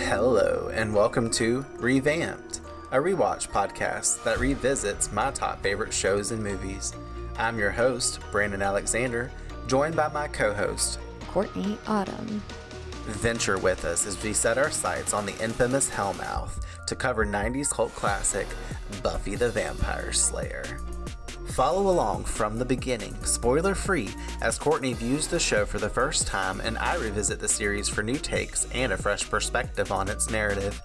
Hello, and welcome to Revamped, a rewatch podcast that revisits my top favorite shows and movies. I'm your host, Brandon Alexander, joined by my co-host, Courtney Autumn. Venture with us as we set our sights on the infamous Hellmouth to cover 90s cult classic, Buffy the Vampire Slayer. Follow along from the beginning, spoiler-free, as Courtney views the show for the first time and I revisit the series for new takes and a fresh perspective on its narrative.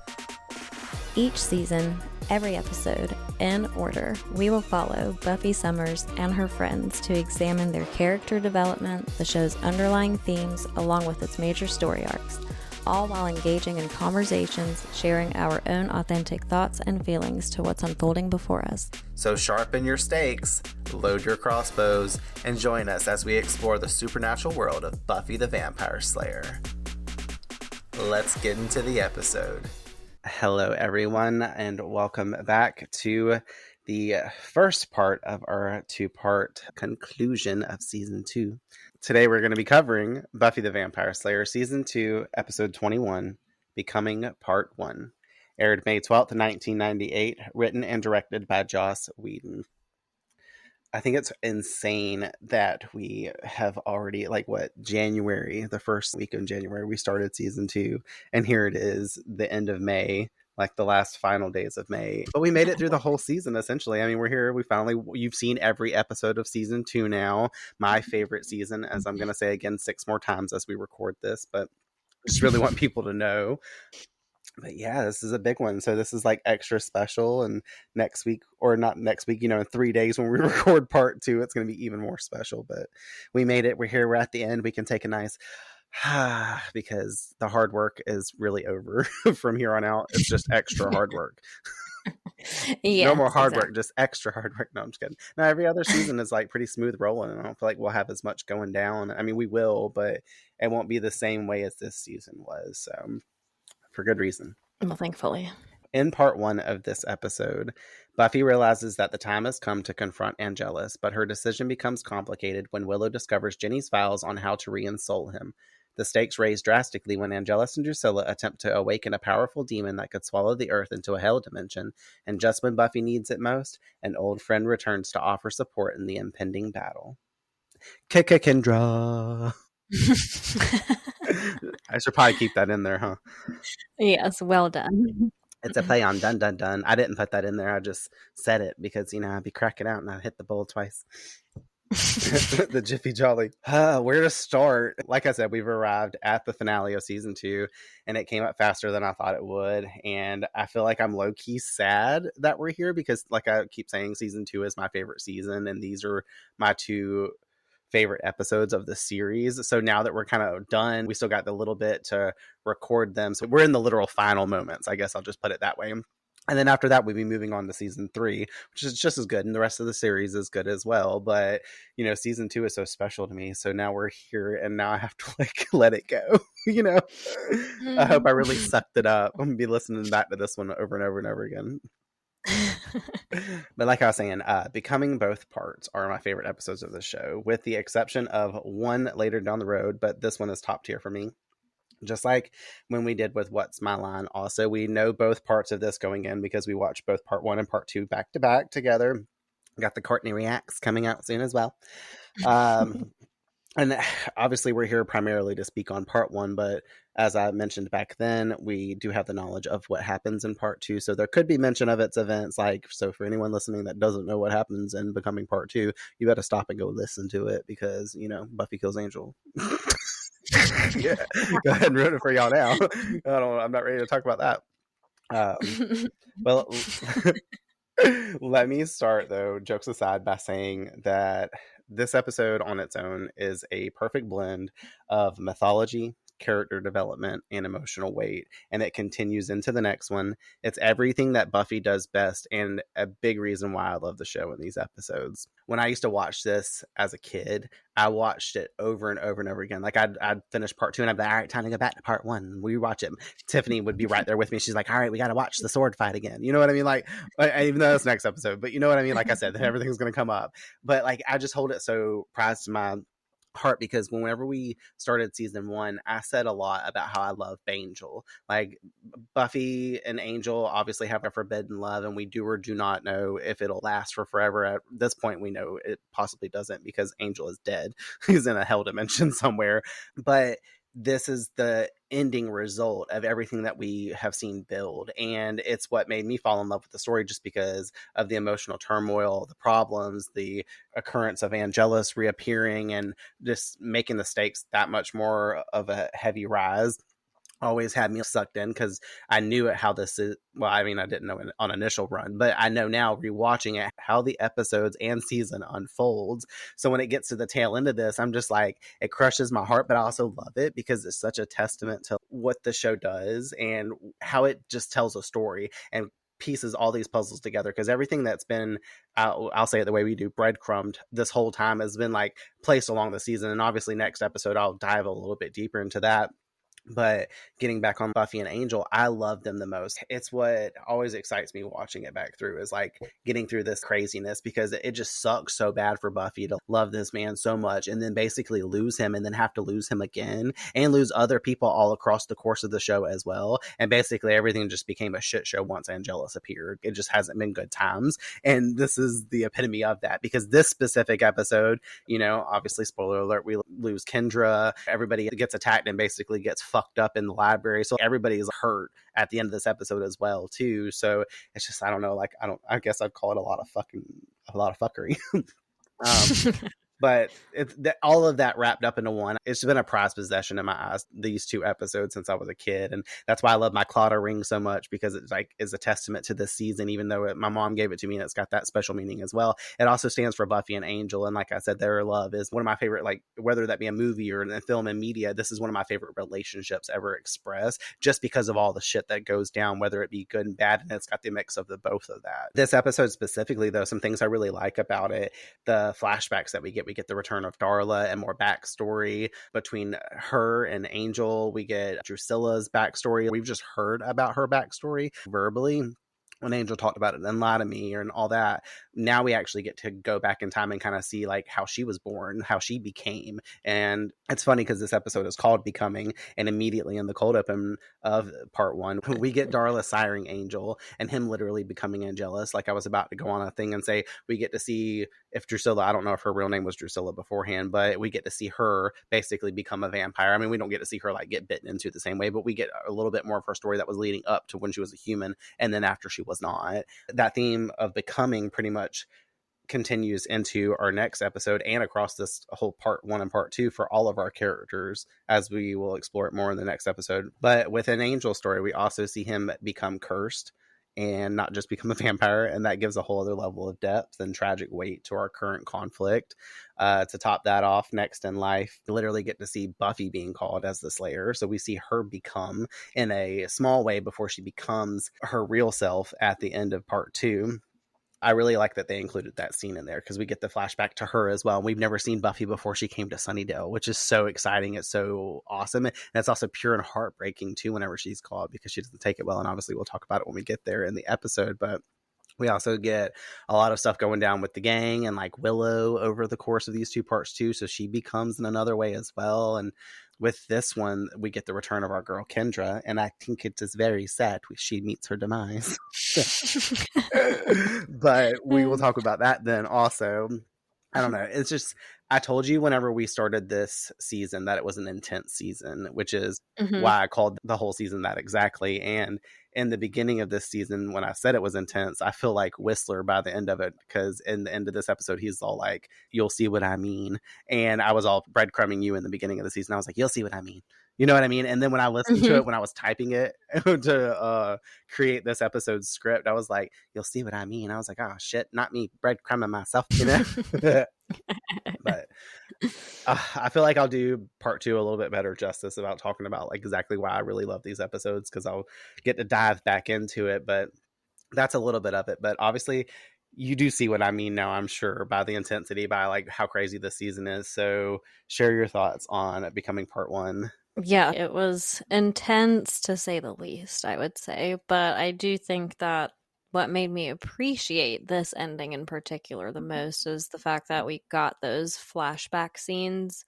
Each season, every episode, in order, we will follow Buffy Summers and her friends to examine their character development, the show's underlying themes, along with its major story arcs, all while engaging in conversations, sharing our own authentic thoughts and feelings to what's unfolding before us. So sharpen your stakes, load your crossbows, and join us as we explore the supernatural world of Buffy the Vampire Slayer. Let's get into the episode. Hello, everyone, and welcome back to the first part of our two-part conclusion of Season 2. Today we're going to be covering Buffy the Vampire Slayer Season 2, Episode 21, Becoming Part 1. Aired May 12th, 1998, written and directed by Joss Whedon. I think it's insane that we have already, January, the first week of January, we started Season 2, and here it is, the end of May, like the last final days of May. But we made it through the whole season, essentially. I mean, we're here. You've seen every episode of Season 2 now. My favorite season, as I'm going to say again 6 more times as we record this, but I just really want people to know. But yeah, this is a big one. So this is like extra special. And next week, or not next week, in 3 days when we record part 2, it's going to be even more special. But we made it. We're here. We're at the end. We can take a nice because the hard work is really over from here on out. It's just extra hard work. Yeah, no more hard work, just extra hard work. No, I'm just kidding. Now every other season is like pretty smooth rolling. I don't feel like we'll have as much going down. I mean, we will, but it won't be the same way as this season was. So for good reason. Well, thankfully. In part 1 of this episode, Buffy realizes that the time has come to confront Angelus, but her decision becomes complicated when Willow discovers Jenny's files on how to re-ensoul him. The stakes raise drastically when Angelus and Drusilla attempt to awaken a powerful demon that could swallow the earth into a hell dimension, and just when Buffy needs it most, an old friend returns to offer support in the impending battle. Kendra. I should probably keep that in there, huh? Yes, well done. It's a play on dun dun dun. I didn't put that in there. I just said it because, I'd be cracking out and I'd hit the bowl twice. The Jiffy Jolly. Where to start? Like I said, we've arrived at the finale of Season 2 and it came up faster than I thought it would. And I feel like I'm low-key sad that we're here because, like I keep saying, Season 2 is my favorite season and these are my 2 favorite episodes of the series. So now that we're kind of done, we still got the little bit to record them. So we're in the literal final moments. I guess I'll just put it that way. And then after that, we'll be moving on to Season 3, which is just as good. And the rest of the series is good as well. But, Season 2 is so special to me. So now we're here and now I have to let it go. I hope I really sucked it up. I'm going to be listening back to this one over and over and over again. But like I was saying, Becoming both parts are my favorite episodes of the show, with the exception of one later down the road. But this one is top tier for me. Just like when we did with What's My Line. Also, we know both parts of this going in because we watched both part 1 and part 2 back to back together. Got the Courtney Reacts coming out soon as well. And obviously we're here primarily to speak on part 1, but as I mentioned back then, we do have the knowledge of what happens in part 2. So there could be mention of its events. So for anyone listening that doesn't know what happens in Becoming part 2, you better stop and go listen to it because, Buffy kills Angel. Yeah, go ahead and ruin it for y'all now. I'm not ready to talk about that. Well, let me start though, jokes aside, by saying that this episode on its own is a perfect blend of mythology, character development, and emotional weight, and it continues into the next one. It's everything that Buffy does best, and a big reason why I love the show in these episodes. When I used to watch this as a kid, I watched it over and over and over again. Like I'd finish part 2 and I'd be like, all right, time to go back to part 1. We watch it. Tiffany would be right there with me. She's like, all right, we got to watch the sword fight again. You know what I mean? Like, even though it's next episode, but you know what I mean? Like I said, everything's going to come up, but like, I just hold it so prized to my heart, because whenever we started season 1, I said a lot about how I love Angel. Like, Buffy and Angel obviously have a forbidden love, and we do or do not know if it'll last for forever. At this point, we know it possibly doesn't, because Angel is dead. He's in a hell dimension somewhere. But this is the ending result of everything that we have seen build, and it's what made me fall in love with the story, just because of the emotional turmoil, the problems, the occurrence of Angelus reappearing, and just making the stakes that much more of a heavy rise. Always had me sucked in, because I knew it how this is. Well, I mean, I didn't know it on initial run, but I know now, rewatching it, how the episodes and season unfolds. So when it gets to the tail end of this, I'm just like, it crushes my heart, but I also love it because it's such a testament to what the show does and how it just tells a story and pieces all these puzzles together. Because everything that's been, I'll say it the way we do, breadcrumbed this whole time, has been like placed along the season. And obviously next episode I'll dive a little bit deeper into that. But getting back on Buffy and Angel, I love them the most. It's what always excites me watching it back through, is like getting through this craziness, because it just sucks so bad for Buffy to love this man so much and then basically lose him, and then have to lose him again and lose other people all across the course of the show as well. And basically everything just became a shit show once Angelus appeared. It just hasn't been good times. And this is the epitome of that, because this specific episode, obviously, spoiler alert, we lose Kendra. Everybody gets attacked and basically gets fucked up in the library. So everybody is hurt at the end of this episode as well, too. So it's just, I don't know, like, I guess I'd call it a lot of fuckery. But all of that wrapped up into one. It's been a prized possession in my eyes, these 2 episodes, since I was a kid. And that's why I love my Clawder ring so much, because it's like is a testament to this season, even though my mom gave it to me and it's got that special meaning as well. It also stands for Buffy and Angel. And like I said, their love is one of my favorite, like, whether that be a movie or a film and media, this is one of my favorite relationships ever expressed, just because of all the shit that goes down, whether it be good and bad. And it's got the mix of the both of that. This episode specifically, though, some things I really like about it, the flashbacks that we get the return of Darla and more backstory between her and Angel. We get Drusilla's backstory. We've just heard about her backstory verbally when Angel talked about it and lie to me and all that. Now we actually get to go back in time and kind of see like how she was born, how she became. And it's funny because this episode is called Becoming, and immediately in the cold open of part 1, we get Darla siring Angel and him literally becoming Angelus. Like, I was about to go on a thing and say we get to see if Drusilla, I don't know if her real name was Drusilla beforehand, but we get to see her basically become a vampire. I mean, we don't get to see her like get bitten into the same way, but we get a little bit more of her story that was leading up to when she was a human and then after she was not. That theme of becoming pretty much continues into our next episode and across this whole part 1 and part 2 for all of our characters, as we will explore it more in the next episode. But with an Angel story, we also see him become cursed and not just become a vampire, and that gives a whole other level of depth and tragic weight to our current conflict. To top that off, next in life, we literally get to see Buffy being called as the Slayer, so we see her become in a small way before she becomes her real self at the end of part 2. I really like that they included that scene in there, because we get the flashback to her as well. We've never seen Buffy before she came to Sunnydale, which is so exciting. It's so awesome. And it's also pure and heartbreaking too whenever she's called, because she doesn't take it well. And obviously we'll talk about it when we get there in the episode. But we also get a lot of stuff going down with the gang and like Willow over the course of these 2 parts too. So she becomes in another way as well. And with this one, we get the return of our girl Kendra, and I think it is very sad she meets her demise. But we will talk about that then also. I don't know. It's just, I told you whenever we started this season that it was an intense season, which is why I called the whole season that exactly. And in the beginning of this season, when I said it was intense, I feel like Whistler by the end of it, because in the end of this episode, he's all like, you'll see what I mean. And I was all breadcrumbing you in the beginning of the season. I was like, you'll see what I mean. You know what I mean? And then when I listened to it, when I was typing it to create this episode's script, I was like, you'll see what I mean. I was like, oh shit, not me breadcrumbing myself, you know? But I feel like I'll do part 2 a little bit better justice about talking about like exactly why I really love these episodes, because I'll get to dive back into it. But that's a little bit of it. But obviously you do see what I mean now, I'm sure, by the intensity, by like how crazy this season is. So share your thoughts on Becoming part 1. Yeah, it was intense to say the least, I would say. But I do think that what made me appreciate this ending in particular the most is the fact that we got those flashback scenes.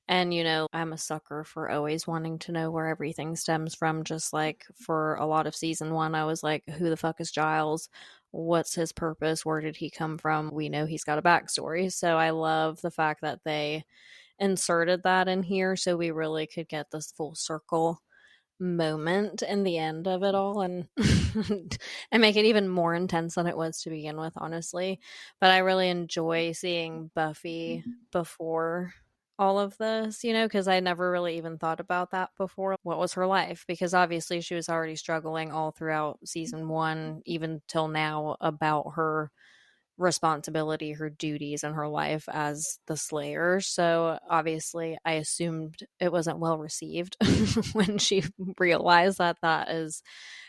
And, you know, I'm a sucker for always wanting to know where everything stems from. Just like for a lot of season 1, I was like, who the fuck is Giles? What's his purpose? Where did he come from? We know he's got a backstory. So I love the fact that they inserted that in here so we really could get this full circle moment in the end of it all, and and make it even more intense than it was to begin with, honestly. But I really enjoy seeing Buffy before all of this, you know, because I never really even thought about that before. What was her life? Because obviously she was already struggling all throughout season 1, even till now, about her responsibility, her duties, and her life as the Slayer. So obviously I assumed it wasn't well received when she realized that that is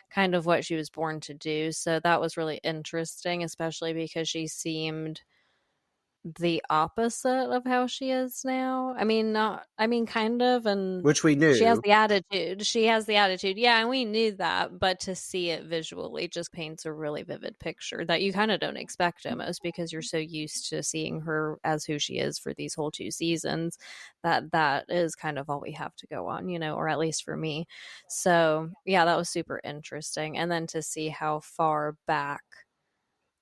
kind of what she was born to do. So that was really interesting, especially because she seemed the opposite of how she is now. I mean, kind of, and Which we knew. she has the attitude. Yeah, and we knew that, but to see it visually just paints a really vivid picture that you kind of don't expect almost, because you're so used to seeing her as who she is for these whole 2 seasons, that is kind of all we have to go on, you know, or at least for me. So yeah, that was super interesting. And then to see how far back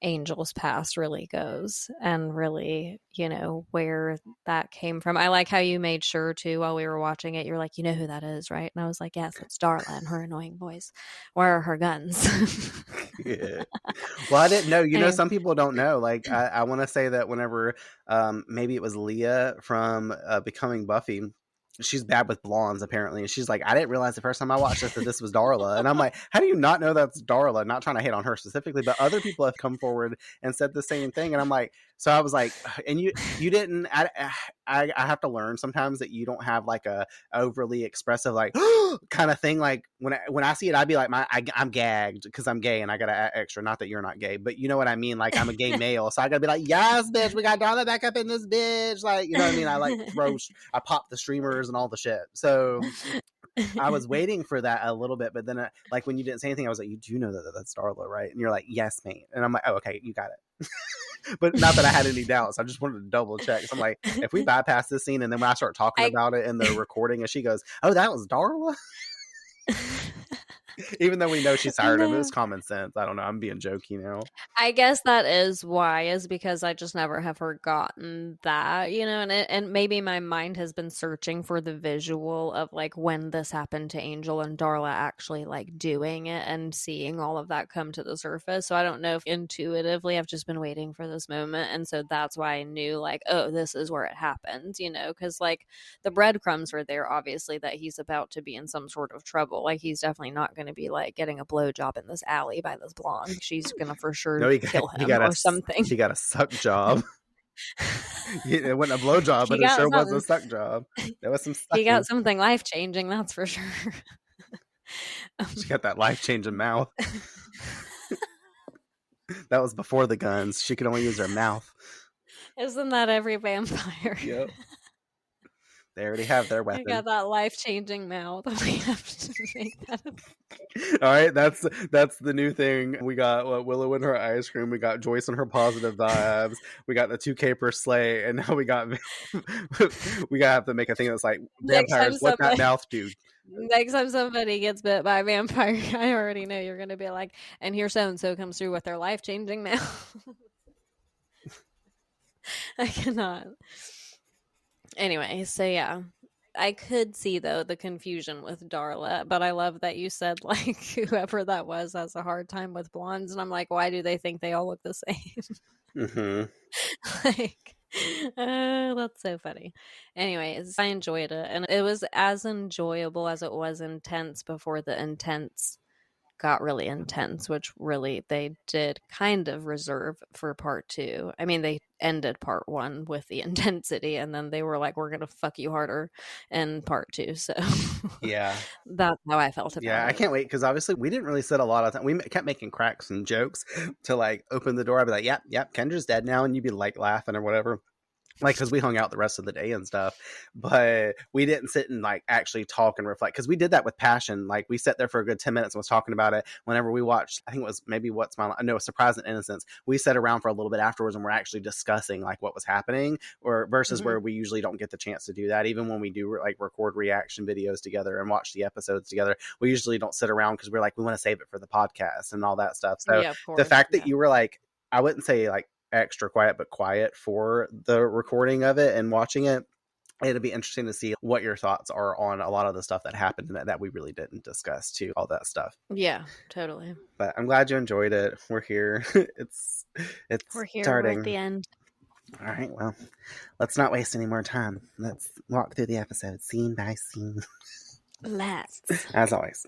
Angel's past really goes, and really, you know, where that came from. I like how you made sure too while we were watching it, you're like, you know who that is, right? And I was like, yes, it's Darla and her annoying voice. Where are her guns? Yeah. Well, I didn't know. You know, Anyway. some people don't know. Like, I want to say that whenever maybe it was Leah from Becoming Buffy, she's bad with blondes apparently, and she's like, I didn't realize the first time I watched this that this was Darla. And I'm like, how do you not know that's Darla? Not trying to hate on her specifically, but other people have come forward and said the same thing. And I'm like, so I was like, and you didn't. I have to learn sometimes that you don't have like a overly expressive like kind of thing. Like when I see it, I'd be like, I'm gagged because I'm gay and I gotta add extra. Not that you're not gay, but you know what I mean. Like I'm a gay male, so I gotta be like, yes, bitch, we got Darla back up in this bitch. Like, you know what I mean. I like I pop the streamers and all the shit. So I was waiting for that a little bit, but then like when you didn't say anything, I was like, you do know that that's Darla, right? And you're like, yes, mate. And I'm like, oh, okay, you got it. But not that I had any doubts. I just wanted to double check. So I'm like, if we bypass this scene and then when I start talking about it in the recording and she goes, oh, that was Darla? Even though we know she's hired him, it was common sense. I don't know. I'm being jokey now. I guess that is why, is because I just never have forgotten that, you know, and maybe my mind has been searching for the visual of like when this happened to Angel and Darla actually like doing it and seeing all of that come to the surface. So I don't know if intuitively I've just been waiting for this moment. And so that's why I knew like, oh, this is where it happened, you know, because like the breadcrumbs were there, obviously, that he's about to be in some sort of trouble. Like he's definitely not going to be like getting a blowjob in this alley by this blonde. She's gonna for sure kill him or something. He got a suck job. It wasn't a blowjob, but it sure was a suck job. There was some sucking. He got something life-changing, that's for sure. She got that life-changing mouth. That was before the guns. She could only use her mouth. Isn't that every vampire? Yep. They already have their weapon. They got that life-changing mouth. We have to make that up. All right, that's the new thing. We got Willow and her ice cream. We got Joyce and her positive vibes. We got the 2K per slay, and now we gotta have to make a thing that's like vampires. What that mouth do? Next time somebody gets bit by a vampire, I already know you're gonna be like, and here so-and-so comes through with their life-changing mouth. I cannot. Anyway, so yeah, I could see though the confusion with Darla, but I love that you said like whoever that was has a hard time with blondes, and I'm like, why do they think they all look the same? Mm-hmm. Like, that's so funny. Anyways, I enjoyed it, and it was as enjoyable as it was intense before the intense got really intense, which really they did kind of reserve for part 2. I mean, they ended part 1 with the intensity, and then they were like, we're gonna fuck you harder in part 2. So yeah, that's how I felt about it. I can't wait, because obviously we didn't really sit a lot of time. We kept making cracks and jokes to like open the door. I'd be like, yep, Kendra's dead now, and you'd be like laughing or whatever. like, because we hung out the rest of the day and stuff, but we didn't sit and like actually talk and reflect, because we did that with Passion. Like, we sat there for a good 10 minutes and was talking about it. Whenever we watched, I think it was maybe What's My Line? No, Surprise and Innocence. We sat around for a little bit afterwards and we're actually discussing like what was happening, or versus where we usually don't get the chance to do that. Even when we do like record reaction videos together and watch the episodes together, we usually don't sit around because we're like, we want to save it for the podcast and all that stuff. So Yeah, of course. the fact that you were like, I wouldn't say like extra quiet, but quiet for the recording of it and watching it, it'd be interesting to see what your thoughts are on a lot of the stuff that happened that we really didn't discuss too, all that stuff. Yeah, totally. But I'm glad you enjoyed it. We're here. It's We're here. starting. We're at the end. All right, well, let's not waste any more time. Let's walk through the episode scene by scene. Let's. As always.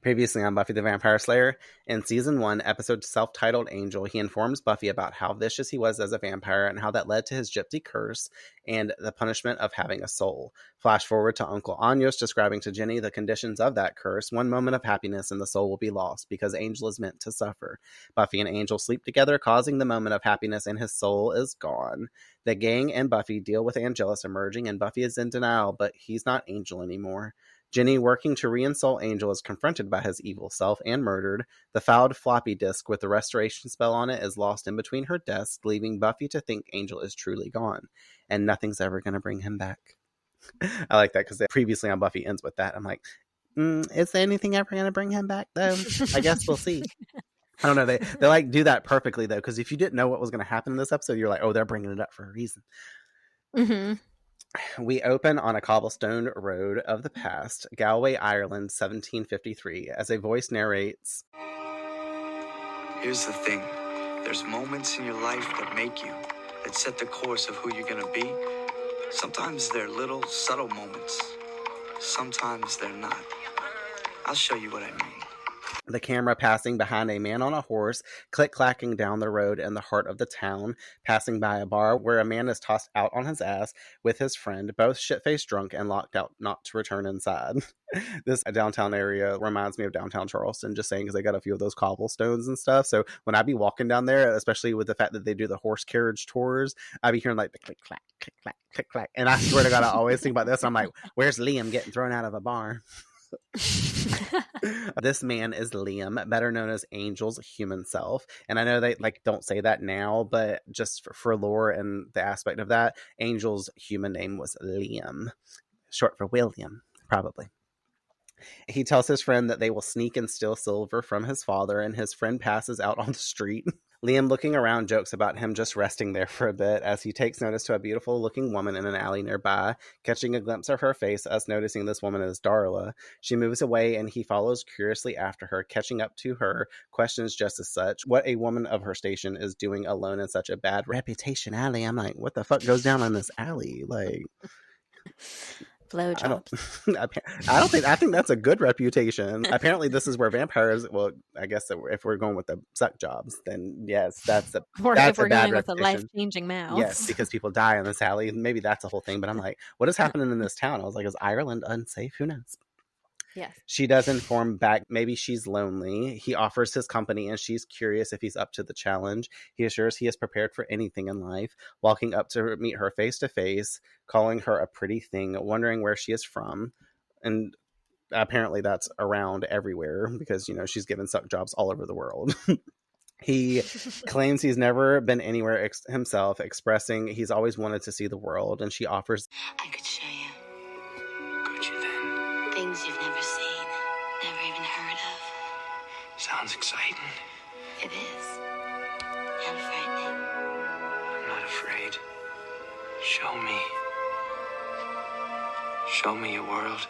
Previously on Buffy the Vampire Slayer, in Season 1, episode self-titled Angel, he informs Buffy about how vicious he was as a vampire and how that led to his gypsy curse and the punishment of having a soul. Flash forward to Uncle Anyos describing to Jenny the conditions of that curse. One moment of happiness and the soul will be lost because Angel is meant to suffer. Buffy and Angel sleep together, causing the moment of happiness, and his soul is gone. The gang and Buffy deal with Angelus emerging, and Buffy is in denial, but he's not Angel anymore. Jenny, working to reinsult Angel, is confronted by his evil self and murdered. The fouled floppy disk with the restoration spell on it is lost in between her desks, leaving Buffy to think Angel is truly gone, and nothing's ever going to bring him back. I like that because previously on Buffy ends with that. I'm like, is there anything ever going to bring him back, though? I guess we'll see. I don't know. They like do that perfectly, though, because if you didn't know what was going to happen in this episode, you're like, oh, they're bringing it up for a reason. Mm-hmm. We open on a cobblestone road of the past, Galway, Ireland, 1753, as a voice narrates. Here's the thing. There's moments in your life that make you, that set the course of who you're going to be. Sometimes they're little, subtle moments. Sometimes they're not. I'll show you what I mean. The camera passing behind a man on a horse, click-clacking down the road in the heart of the town, passing by a bar where a man is tossed out on his ass with his friend, both shit-faced drunk and locked out not to return inside. This downtown area reminds me of downtown Charleston, just saying, because they got a few of those cobblestones and stuff. So when I be walking down there, especially with the fact that they do the horse carriage tours, I be hearing like the click-clack, click-clack, click-clack. And I swear to God, I always think about this. I'm like, where's Liam getting thrown out of a bar? This man is Liam, better known as Angel's human self. And I know they like don't say that now, but just for lore and the aspect of that, Angel's human name was Liam, short for William, probably. He tells his friend that they will sneak and steal silver from his father, and his friend passes out on the street. Liam, looking around, jokes about him just resting there for a bit as he takes notice to a beautiful-looking woman in an alley nearby. Catching a glimpse of her face, us noticing this woman is Darla. She moves away, and he follows curiously after her, catching up to her, questions just as such what a woman of her station is doing alone in such a bad reputation alley. I'm like, what the fuck goes down in this alley? Like... Blowjobs. I think that's a good reputation. Apparently this is where vampires, well, I guess if we're going with the suck jobs, then yes, that's a Or that's if we're a bad going with a reputation. life-changing mouth. Yes, because people die in this alley. Maybe that's a whole thing. But I'm like, what is happening in this town? I was like, is Ireland unsafe? Who knows? Yes. She does inform back maybe she's lonely. He offers his company and she's curious if he's up to the challenge. He assures he is prepared for anything in life, walking up to meet her face to face, calling her a pretty thing, wondering where she is from. And apparently that's around everywhere because, you know, she's given suck jobs all over the world. He claims he's never been anywhere himself, expressing he's always wanted to see the world, and she offers, I could show you Could you then? things you've never seen, never even heard of. Sounds exciting. It is. And frightening. I'm not afraid. Show me. Show me a world.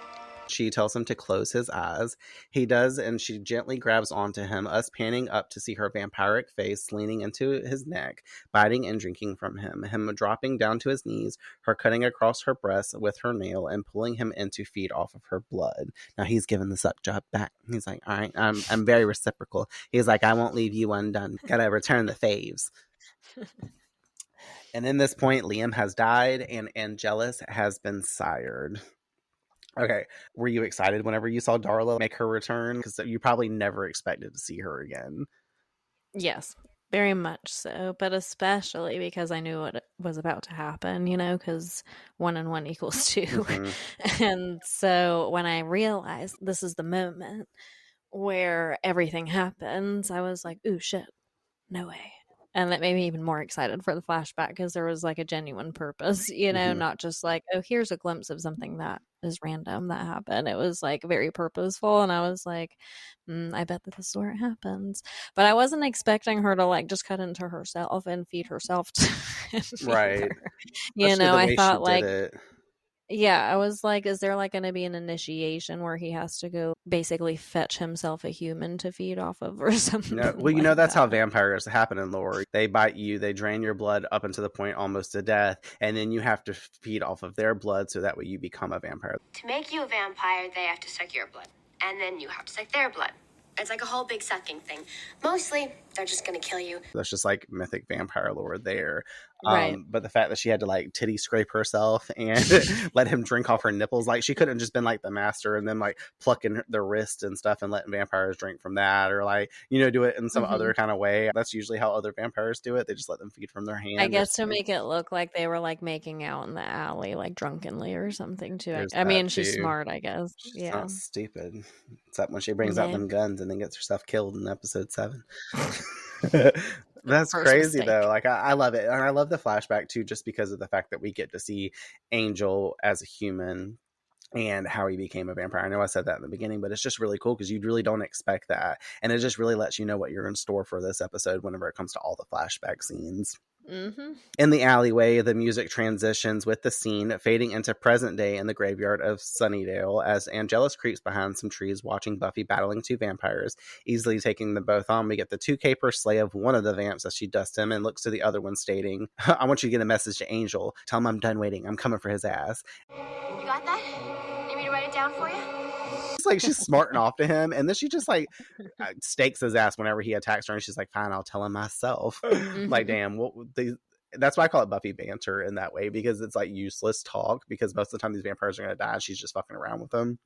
She tells him to close his eyes. He does, and she gently grabs onto him, us panning up to see her vampiric face leaning into his neck, biting and drinking from him dropping down to his knees, her cutting across her breast with her nail and pulling him in to feed off of her blood. Now he's giving the suck job back. He's like, all right, I'm very reciprocal. He's like, I won't leave you undone. Gotta return the faves. And in this point, Liam has died and Angelus has been sired. Okay, were you excited whenever you saw Darla make her return? Because you probably never expected to see her again. Yes. Very much so, but especially because I knew what was about to happen, because 1 and 1 equals 2. Mm-hmm. And so when I realized this is the moment where everything happens, I was like, ooh, shit, no way. And that made me even more excited for the flashback because there was like a genuine purpose, Mm-hmm. not just like, oh, here's a glimpse of something that is random that happened. It was like very purposeful. And I was like, I bet that this is where it happens. But I wasn't expecting her to like just cut into herself and feed herself Right. either. Especially the I way thought she like, did it. yeah, I was like, is there like going to be an initiation where he has to go basically fetch himself a human to feed off of or something? No, well, like that's that. how vampires happen in lore. They bite you, they drain your blood up until the point almost to death, and then you have to feed off of their blood so that way you become a vampire. To make you a vampire, they have to suck your blood. And then you have to suck their blood. It's like a whole big sucking thing. Mostly, they're just gonna kill you. That's just like mythic vampire lore there. Right. But the fact that she had to like titty scrape herself and let him drink off her nipples, like she couldn't have just been like the master and then like plucking the wrist and stuff and letting vampires drink from that, or like, do it in some other kind of way. That's usually how other vampires do it. They just let them feed from their hand. I guess to make it look like they were like making out in the alley, like drunkenly or something too. There's I mean, that, she's too. smart, I guess. She's Yeah. not stupid. Except when she brings out Yeah. them guns and then gets herself killed in episode 7. That's First crazy mistake. though. Like I love it. And I love the flashback too, just because of the fact that we get to see Angel as a human and how he became a vampire. I know I said that in the beginning, but it's just really cool because you really don't expect that. And it just really lets you know what you're in store for this episode whenever it comes to all the flashback scenes. Mm-hmm. In the alleyway, the music transitions with the scene fading into present day in the graveyard of Sunnydale as Angelus creeps behind some trees watching Buffy battling 2 vampires, easily taking them both on. We get the 2 caper slay of one of the vamps as she dusts him and looks to the other one stating, I want you to get a message to Angel. Tell him I'm done waiting. I'm coming for his ass. You got that? Need me to write it down for you? It's like she's smarting off to him, and then she just like stakes his ass whenever he attacks her, and she's like, fine, I'll tell him myself. Like, damn, that's why I call it Buffy banter in that way, because it's like useless talk, because most of the time these vampires are going to die. She's just fucking around with them.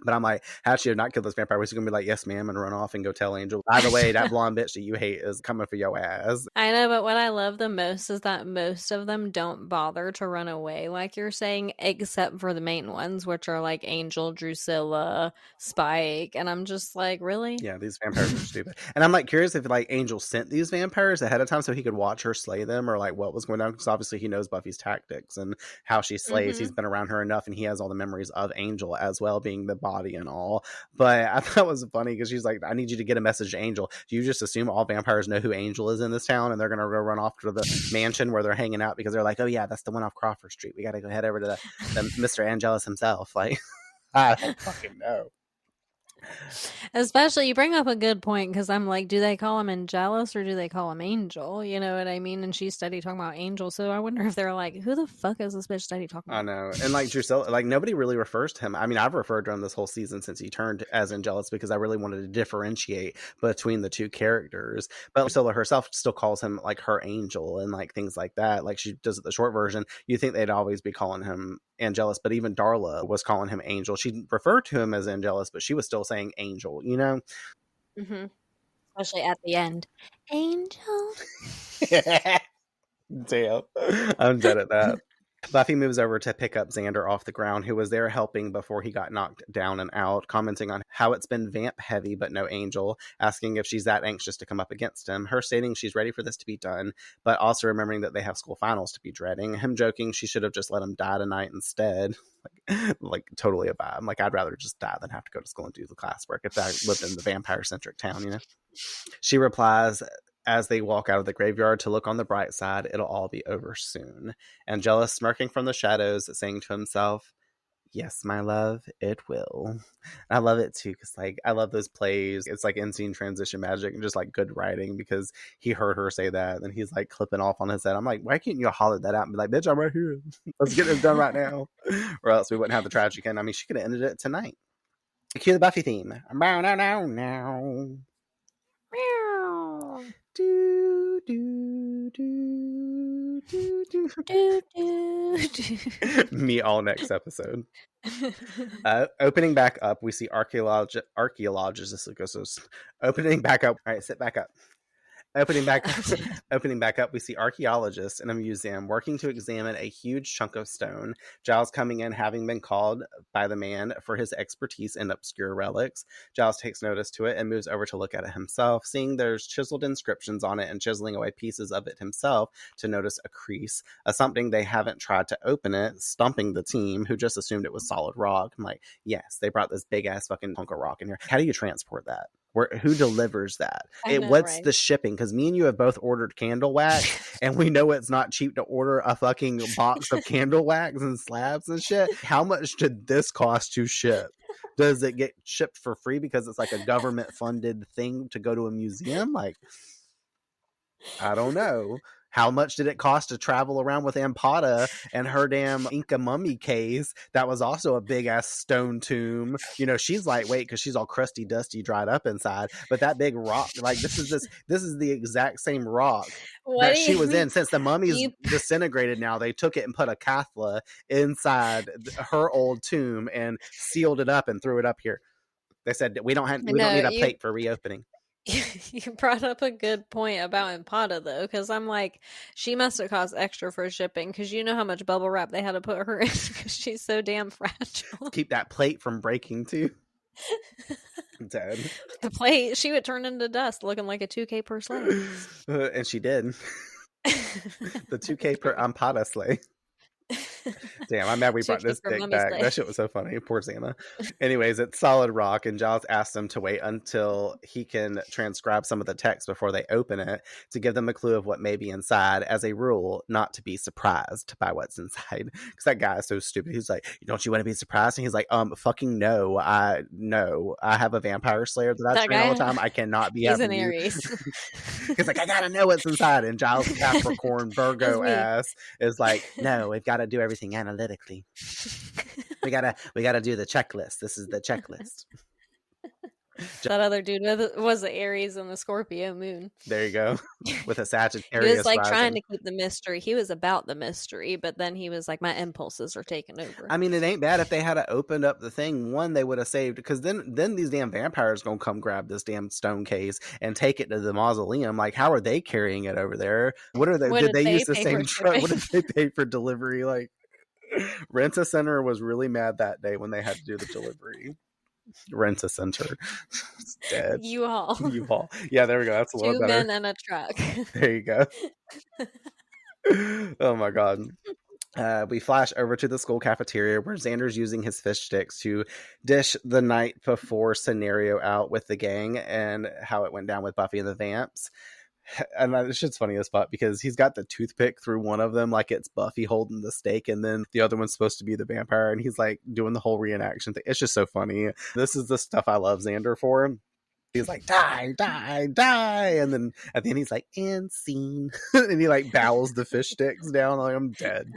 But I'm like, how'd she have not killed this vampire? She's going to be like, yes, ma'am, and run off and go tell Angel, by the way, that blonde bitch that you hate is coming for your ass. I know, but what I love the most is that most of them don't bother to run away, like you're saying, except for the main ones, which are like Angel, Drusilla, Spike, and I'm just like, really? Yeah, these vampires are stupid. And I'm like curious if like Angel sent these vampires ahead of time so he could watch her slay them, or like what was going on, because obviously he knows Buffy's tactics and how she slays. He's been around her enough, and he has all the memories of Angel as well, being the body and all. But I thought it was funny because she's like, I need you to get a message to Angel. Do you just assume all vampires know who Angel is in this town and they're gonna go run off to the mansion where they're hanging out because they're like, oh yeah, that's the one off Crawford Street, we gotta go head over to the Mr. Angelus himself? Like, I don't fucking know. Especially, you bring up a good point, because I'm like, do they call him Angelus or do they call him Angel? You know what I mean? And she's steady talking about Angel, so I wonder if they're like, who the fuck is this bitch steady talking about? I know. And like Drusilla, like nobody really refers to him. I mean, I've referred to him this whole season since he turned as Angelus because I really wanted to differentiate between the 2 characters. But Drusilla herself still calls him like her angel and like things like that. Like she does it the short version. You think they'd always be calling him Angelus, but even Darla was calling him Angel. She referred to him as Angelus, but she was still saying Angel, you know? Mm-hmm. Especially at the end. Angel? Damn. I'm dead at that. Buffy moves over to pick up Xander off the ground, who was there helping before he got knocked down and out, commenting on how it's been vamp heavy but no Angel, asking if she's that anxious to come up against him, her stating she's ready for this to be done, but also remembering that they have school finals to be dreading, him joking she should have just let him die tonight instead. Like totally a vibe. Like, I'd rather just die than have to go to school and do the classwork if I lived in the vampire-centric town, you know? She replies, as they walk out of the graveyard, to look on the bright side, it'll all be over soon. Angelus smirking from the shadows, saying to himself, yes, my love, it will. And I love it too, because like I love those plays. It's like in-scene transition magic and just like good writing, because he heard her say that and he's like clipping off on his head. I'm like, why can't you holler that out and be like, bitch, I'm right here. Let's get this done right now. Or else we wouldn't have the tragic end. I mean, she could have ended it tonight. Cue the Buffy theme. Now. Do, do, do, do, do. Do, do, do. Me all next episode. Opening back up, we see archaeologists. Opening back up. All right, sit back up. Opening back, opening back up, we see archaeologists in a museum working to examine a huge chunk of stone. Giles coming in, having been called by the man for his expertise in obscure relics. Giles takes notice to it and moves over to look at it himself, seeing there's chiseled inscriptions on it and chiseling away pieces of it himself to notice a crease, something they haven't tried to open it, stumping the team who just assumed it was solid rock. I'm like, yes, they brought this big ass fucking hunk of rock in here. How do you transport that? Who delivers that? What's the shipping? Because me and you have both ordered candle wax, and we know it's not cheap to order a fucking box of candle wax and slabs and shit. How much did this cost to ship? Does it get shipped for free because it's like a government funded thing to go to a museum? Like, I don't know. How much did it cost to travel around with Ampada and her damn Inca mummy case that was also a big ass stone tomb? You know, she's lightweight because she's all crusty, dusty, dried up inside. But that big rock, like this is the exact same rock that she was in. Since the mummy's disintegrated now, they took it and put a Cathla inside her old tomb and sealed it up and threw it up here. They said we don't need a plate for reopening. You brought up a good point about Empada, though, because I'm like, she must have cost extra for shipping, because you know how much bubble wrap they had to put her in because she's so damn fragile. Keep that plate from breaking, too. Dead. The plate, she would turn into dust looking like a 2K per sleigh. And she did. The 2K per Empada sleigh. Damn, I'm mad we brought this dick back. That shit was so funny. Poor Xana. Anyways, it's solid rock, and Giles asks them to wait until he can transcribe some of the text before they open it to give them a clue of what may be inside, as a rule, not to be surprised by what's inside. Because that guy is so stupid. He's like, don't you want to be surprised? And he's like, fucking no. I have a vampire slayer that I train all the time. I cannot be He's an Aries. He's like, I gotta know what's inside. And Giles Capricorn Virgo ass is like, no, we've got to do everything analytically. we gotta do the checklist. This is the checklist. That other dude was the Aries and the Scorpio moon. There you go. With a Sagittarius. He was like rising. trying to keep the mystery. He was about the mystery, but then he was like, my impulses are taking over. I mean, it ain't bad if they had opened up the thing. One, they would have saved, because then these damn vampires gonna come grab this damn stone case and take it to the mausoleum. Like, how are they carrying it over there? What are they? Did they use the same truck? What did they pay for delivery? Like, Rent-A-Center was really mad that day when they had to do the delivery. Rent-A-Center. It's dead. U-Haul. Yeah, there we go. That's a little better. 2 men and a truck. There you go. Oh my god. We flash over to the school cafeteria where Xander's using his fish sticks to dish the night before scenario out with the gang and how it went down with Buffy and the Vamps. And this shit's funny as fuck because he's got the toothpick through one of them like it's Buffy holding the steak, and then the other one's supposed to be the vampire, and he's like doing the whole reenaction thing. It's just so funny. This is the stuff I love Xander for. He's like, die, die, die. And then at the end he's like, and scene. And he like bows the fish sticks down like I'm dead.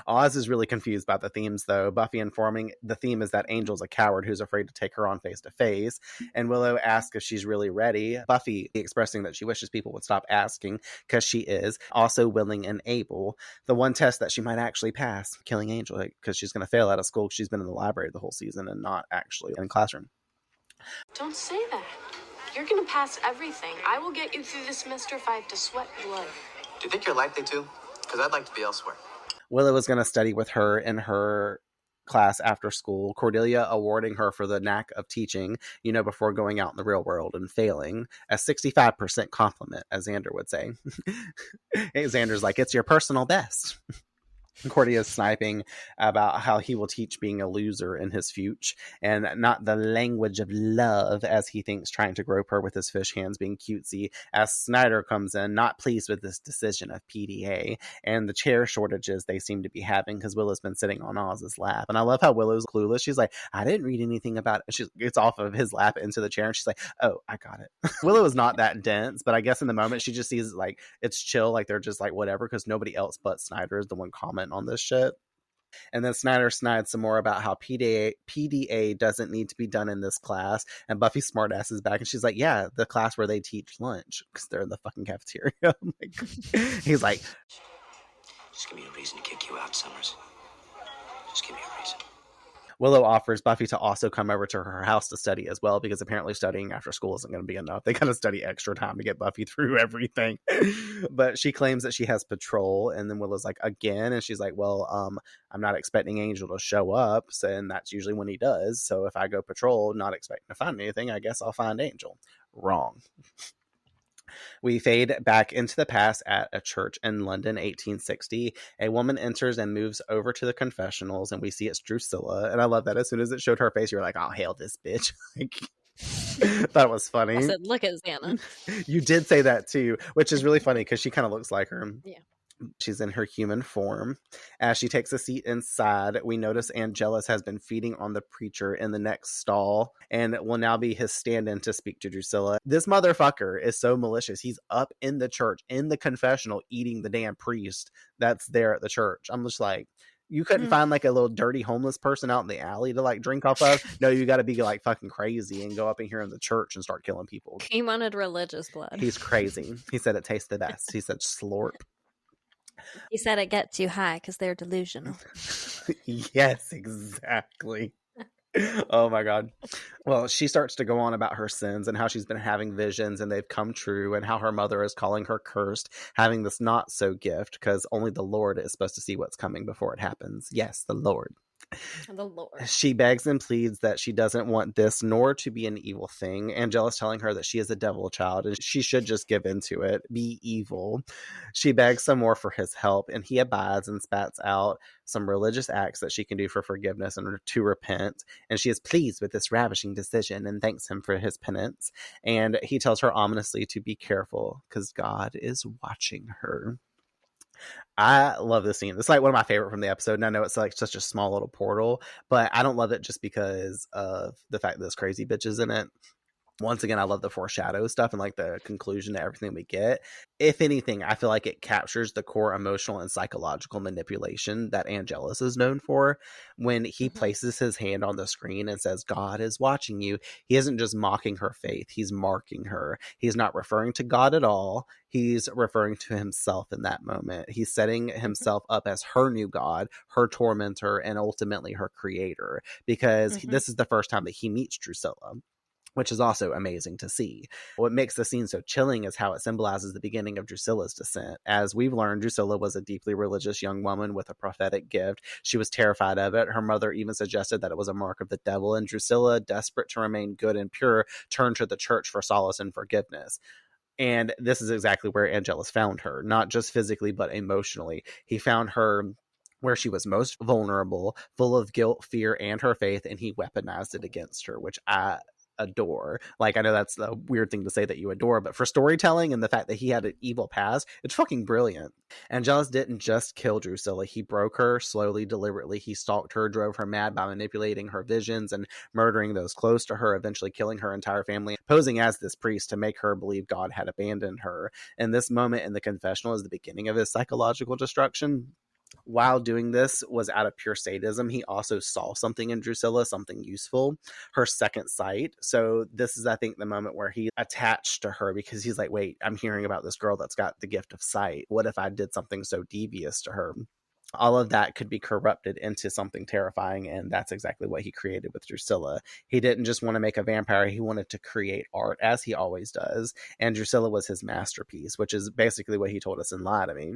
Oz is really confused by the themes, though. Buffy informing the theme is that Angel's a coward who's afraid to take her on face to face, and Willow asks if she's really ready. Buffy expressing that she wishes people would stop asking because she is also willing and able. The one test that she might actually pass, killing Angel, because she's going to fail out of school. She's been in the library the whole season and not actually in classroom. Don't say that. You're going to pass everything. I will get you through this semester if I have to sweat blood. Do you think you're likely to? Because I'd like to be elsewhere. Willow is going to study with her in her class after school. Cordelia awarding her for the knack of teaching, before going out in the real world and failing. A 65% compliment, as Xander would say. Xander's like, it's your personal best. Cordy is sniping about how he will teach being a loser in his future and not the language of love, as he thinks trying to grope her with his fish hands being cutesy, as Snyder comes in not pleased with this decision of PDA and the chair shortages they seem to be having because Willow's been sitting on Oz's lap. And I love how Willow's clueless. She's like, I didn't read anything about it. She gets off of his lap into the chair and she's like, oh, I got it. Willow is not that dense, but I guess in the moment she just sees like it's chill, like they're just like whatever, because nobody else but Snyder is the one comment on this shit. And then Snyder snides some more about how PDA doesn't need to be done in this class, and Buffy smartass is back and she's like, yeah, the class where they teach lunch, because they're in the fucking cafeteria. He's like, just give me a reason to kick you out, Summers. Just give me a reason. Willow offers Buffy to also come over to her house to study as well, because apparently studying after school isn't going to be enough. They kind of study extra time to get Buffy through everything. But she claims that she has patrol, and then Willow's like, again? And she's like, well, I'm not expecting Angel to show up, and that's usually when he does. So if I go patrol not expecting to find anything, I guess I'll find Angel. Wrong. We fade back into the past at a church in London, 1860. A woman enters and moves over to the confessionals, and we see it's Drusilla. And I love that as soon as it showed her face, you're like, I'll hail this bitch. Like, thought it was funny. I said, look at Xana. You did say that too, which is really funny because she kind of looks like her. Yeah. She's in her human form. As she takes a seat inside, we notice Angelus has been feeding on the preacher in the next stall and will now be his stand-in to speak to Drusilla. This motherfucker is so malicious. He's up in the church, in the confessional, eating the damn priest that's there at the church. I'm just like, you couldn't find like a little dirty homeless person out in the alley to like drink off of? No, you got to be like fucking crazy and go up in here in the church and start killing people. He wanted religious blood. He's crazy. He said it tastes the best. He said slorp. He said it gets you high because they're delusional. Yes, exactly. Oh my God. Well, she starts to go on about her sins and how she's been having visions and they've come true, and how her mother is calling her cursed, having this not so gift because only the Lord is supposed to see what's coming before it happens. Yes, the Lord. The Lord. She begs and pleads that she doesn't want this nor to be an evil thing. Angela's telling her that she is a devil child and she should just give into it, be evil. She begs some more for his help, and he abides and spats out some religious acts that she can do for forgiveness and to repent. And she is pleased with this ravishing decision and thanks him for his penance. And he tells her ominously to be careful because God is watching her. I love this scene. It's like one of my favorite from the episode. And I know it's like such a small little portal, but I don't love it just because of the fact that this crazy bitch is in it. Once again, I love the foreshadow stuff and like the conclusion to everything we get. If anything, I feel like it captures the core emotional and psychological manipulation that Angelus is known for. When he places his hand on the screen and says, God is watching you, he isn't just mocking her faith. He's marking her. He's not referring to God at all. He's referring to himself in that moment. He's setting himself up as her new God, her tormentor, and ultimately her creator, because this is the first time that he meets Drusilla, which is also amazing to see. What makes the scene so chilling is how it symbolizes the beginning of Drusilla's descent. As we've learned, Drusilla was a deeply religious young woman with a prophetic gift. She was terrified of it. Her mother even suggested that it was a mark of the devil, and Drusilla, desperate to remain good and pure, turned to the church for solace and forgiveness. And this is exactly where Angelus found her, not just physically, but emotionally. He found her where she was most vulnerable, full of guilt, fear, and her faith, and he weaponized it against her, which I adore. Like, I know that's a weird thing to say that you adore, but for storytelling and the fact that he had an evil past, it's fucking brilliant. Angelus didn't just kill Drusilla. He broke her slowly, deliberately. He stalked her, drove her mad by manipulating her visions and murdering those close to her, eventually killing her entire family, posing as this priest to make her believe God had abandoned her. And this moment in the confessional is the beginning of his psychological destruction. While doing this was out of pure sadism, he also saw something in Drusilla, something useful, her second sight. So this is, I think, the moment where he attached to her, because he's like, wait, I'm hearing about this girl that's got the gift of sight. What if I did something so devious to her? All of that could be corrupted into something terrifying, and that's exactly what he created with Drusilla. He didn't just want to make a vampire, he wanted to create art, as he always does, and Drusilla was his masterpiece, which is basically what he told us in Lie to Me.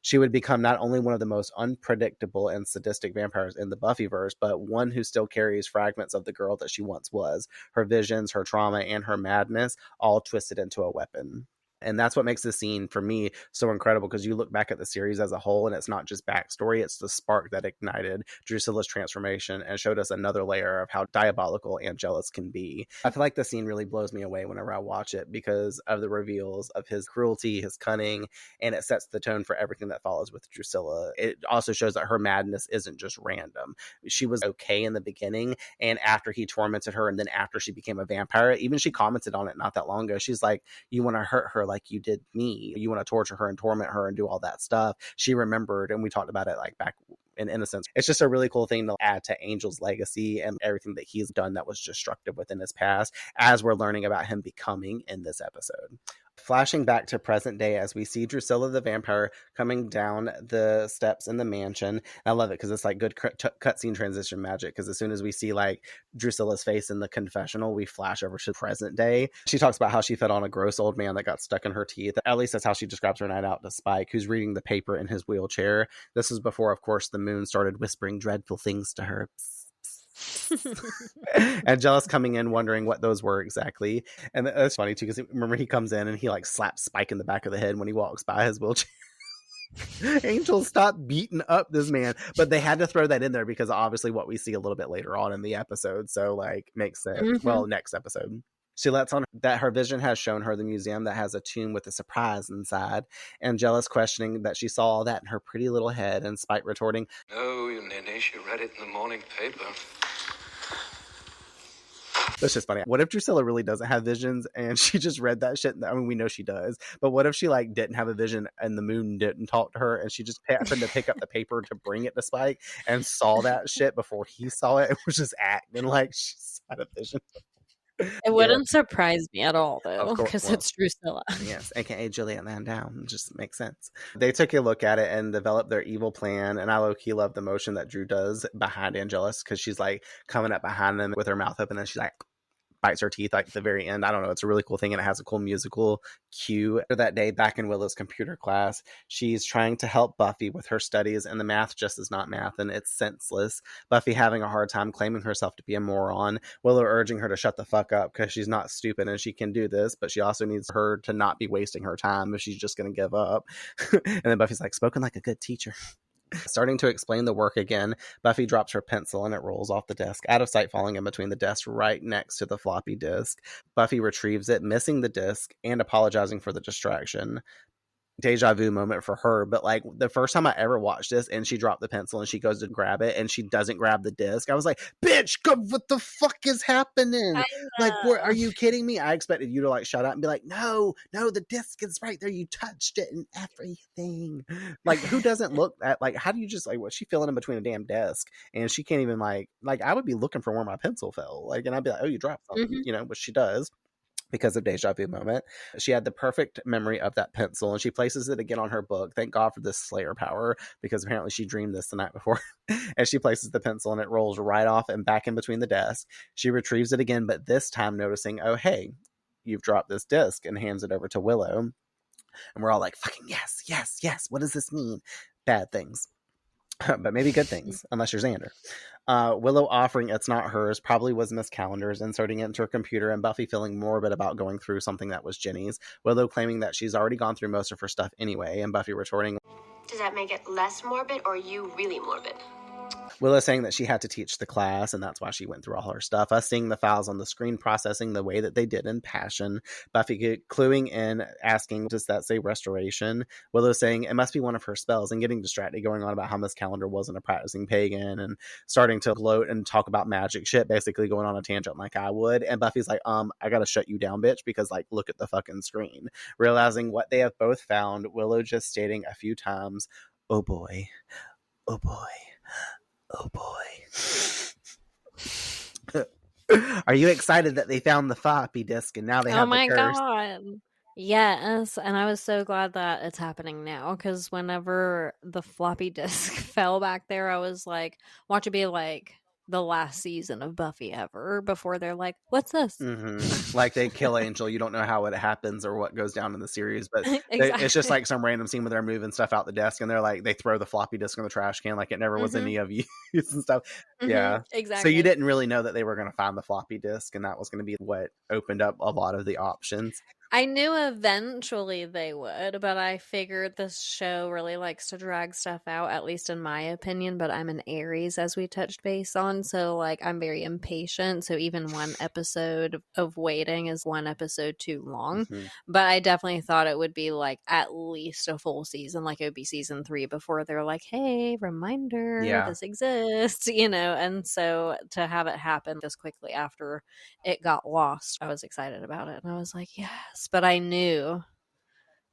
She would become not only one of the most unpredictable and sadistic vampires in the Buffyverse, but one who still carries fragments of the girl that she once was, her visions, her trauma, and her madness, all twisted into a weapon. And that's what makes this scene, for me, so incredible, because you look back at the series as a whole, and it's not just backstory, it's the spark that ignited Drusilla's transformation and showed us another layer of how diabolical Angelus can be. I feel like the scene really blows me away whenever I watch it because of the reveals of his cruelty, his cunning, and it sets the tone for everything that follows with Drusilla. It also shows that her madness isn't just random. She was okay in the beginning, and after he tormented her, and then after she became a vampire, even she commented on it not that long ago. She's like, you want to hurt her like you did me. You want to torture her and torment her and do all that stuff. She remembered, and we talked about it like back in Innocence. It's just a really cool thing to add to Angel's legacy and everything that he's done that was destructive within his past, as we're learning about him becoming in this episode. Flashing back to present day as we see Drusilla the vampire coming down the steps in the mansion. I love it because it's like good cutscene transition magic, because as soon as we see like Drusilla's face in the confessional, we flash over to present day. She talks about how she fed on a gross old man that got stuck in her teeth. At least that's how she describes her night out to Spike, who's reading the paper in his wheelchair. This was before, of course, the moon started whispering dreadful things to her. And Jealous coming in wondering what those were exactly. And it's funny too, because remember he comes in and he like slaps Spike in the back of the head when he walks by his wheelchair. Angel, stop beating up this man. But they had to throw that in there because obviously what we see a little bit later on in the episode, so like makes sense. Well, next episode. She lets on that her vision has shown her the museum that has a tomb with a surprise inside, and Jealous questioning that she saw all that in her pretty little head, and Spike retorting, "No, you ninny, she read it in the morning paper." That's just funny. What if Drusilla really doesn't have visions and she just read that shit? I mean, we know she does, but what if she like didn't have a vision and the moon didn't talk to her and she just happened to pick up the paper to bring it to Spike and saw that shit before he saw it and was just acting like she had a vision? It wouldn't surprise me at all, though, because it's Drusilla. Yes, aka Juliet Landau. It just makes sense. They took a look at it and developed their evil plan, and I low-key love the motion that Drew does behind Angelus, because she's like coming up behind them with her mouth open, and then she like bites her teeth like at the very end. I don't know. It's a really cool thing, and it has a cool musical cue. That day, back in Willow's computer class, she's trying to help Buffy with her studies, and the math just is not math, and it's senseless. Buffy having a hard time claiming herself to be a moron. Willow urging her to shut the fuck up because she's not stupid and she can do this, but she also needs her to not be wasting her time if she's just going to give up. And then Buffy's like, spoken like a good teacher. Starting to explain the work again, Buffy drops her pencil and it rolls off the desk, out of sight, falling in between the desk right next to the floppy disk. Buffy retrieves it, missing the disk and apologizing for the distraction. Deja vu moment for her, but like the first time I ever watched this and she dropped the pencil and she goes to grab it and she doesn't grab the disc, I was like, bitch, what the fuck is happening? Like, are you kidding me? I expected you to like shut up and be like, no, the disc is right there, you touched it and everything. Like, who doesn't look at, like, how do you just like, what's she feeling in between a damn desk and she can't even like I would be looking for where my pencil fell, like, and I'd be like, oh, you dropped something, you know, but she does. Because of deja vu moment. She had the perfect memory of that pencil and she places it again on her book. Thank God for this Slayer power, because apparently she dreamed this the night before. And she places the pencil and it rolls right off and back in between the desk. She retrieves it again, but this time noticing, oh, hey, you've dropped this disc, and hands it over to Willow. And we're all like, fucking yes. What does this mean? Bad things. But maybe good things, unless you're Xander. Willow offering it's not hers, probably was Miss Calendar's, inserting it into her computer, and Buffy feeling morbid about going through something that was Jenny's. Willow claiming that she's already gone through most of her stuff anyway, and Buffy retorting, Does that make it less morbid, or you really morbid? Willow saying that she had to teach the class and that's why she went through all her stuff. Us seeing the files on the screen processing the way that they did in Passion. Buffy cluing in, asking, does that say restoration? Willow saying it must be one of her spells, and getting distracted, going on about how Miss Calendar wasn't a practicing pagan and starting to gloat and talk about magic shit, basically going on a tangent like I would. And Buffy's like, I gotta shut you down, bitch, because like, look at the fucking screen. Realizing what they have both found, Willow just stating a few times, oh boy, oh boy. Oh boy. Are you excited that they found the floppy disk and now they have the curse? Oh my god. Yes, and I was so glad that it's happening now, because whenever the floppy disk fell back there, I was like, watch it be like the last season of Buffy ever, before they're like, what's this? Like they kill Angel, you don't know how it happens or what goes down in the series, but Exactly. it's just like some random scene where they're moving stuff out the desk and they're like, they throw the floppy disk in the trash can like it never was any of use and stuff. Yeah, exactly. So you didn't really know that they were going to find the floppy disk, and that was going to be what opened up a lot of the options. I knew eventually they would, but I figured this show really likes to drag stuff out, at least in my opinion, but I'm an Aries, as we touched base on, so like I'm very impatient, so even one episode of waiting is one episode too long. But I definitely thought it would be like at least a full season, like it would be season 3 before they're like, hey, reminder, this exists, you know. And so to have it happen this quickly after it got lost, I was excited about it, and I was like, yes. But I knew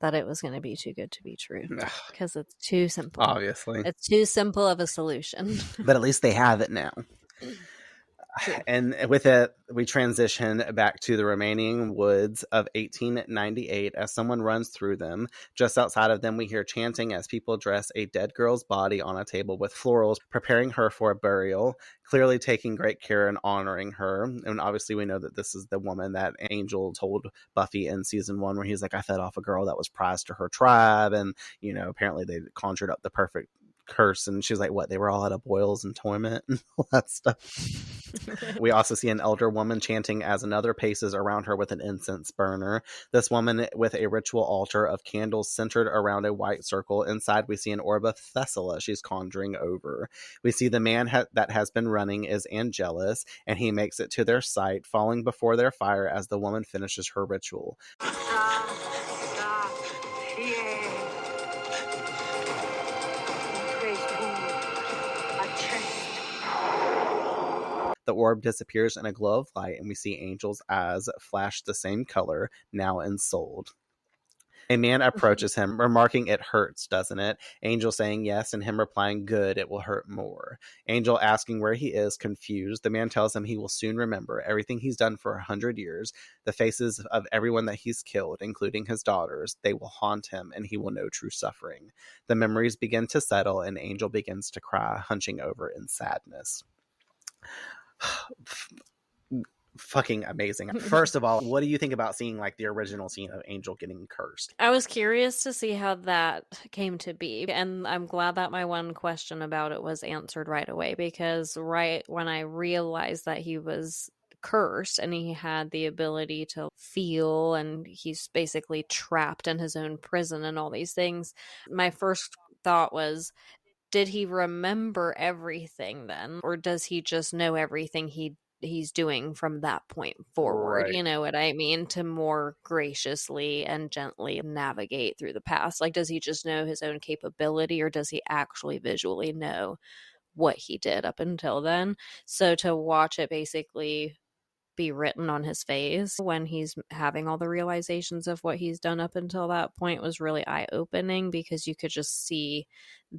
that it was going to be too good to be true, because it's too simple. Obviously. It's too simple of a solution. But at least they have it now. True. And with it, we transition back to the remaining woods of 1898 as someone runs through them. Just outside of them, we hear chanting as people dress a dead girl's body on a table with florals, preparing her for a burial, clearly taking great care and honoring her. And obviously we know that this is the woman that Angel told Buffy in season 1, where he's like, I fed off a girl that was prized to her tribe. And, you know, apparently they conjured up the perfect curse, and she was like, what, they were all out of boils and torment and all that stuff. We also see an elder woman chanting as another paces around her with an incense burner. This woman with a ritual altar of candles centered around a white circle. Inside we see an orb of Thessala she's conjuring over. We see the man that has been running is Angelus, and he makes it to their site, falling before their fire as the woman finishes her ritual. The orb disappears in a glow of light, and we see Angel's eyes flash the same color, now ensouled. A man approaches him, remarking, it hurts, doesn't it? Angel saying yes, and him replying, good, it will hurt more. Angel asking where he is, confused. The man tells him he will soon remember everything he's done for 100 years, the faces of everyone that he's killed, including his daughters. They will haunt him, and he will know true suffering. The memories begin to settle, and Angel begins to cry, hunching over in sadness. Fucking amazing. First of all, what do you think about seeing like the original scene of Angel getting cursed? I was curious to see how that came to be, and I'm glad that my one question about it was answered right away, because right when I realized that he was cursed and he had the ability to feel, and he's basically trapped in his own prison and all these things, my first thought was, did he remember everything then, or does he just know everything he's doing from that point forward? Right. You know what I mean? To more graciously and gently navigate through the past. Like, does he just know his own capability, or does he actually visually know what he did up until then? So to watch it basically be written on his face when he's having all the realizations of what he's done up until that point was really eye-opening, because you could just see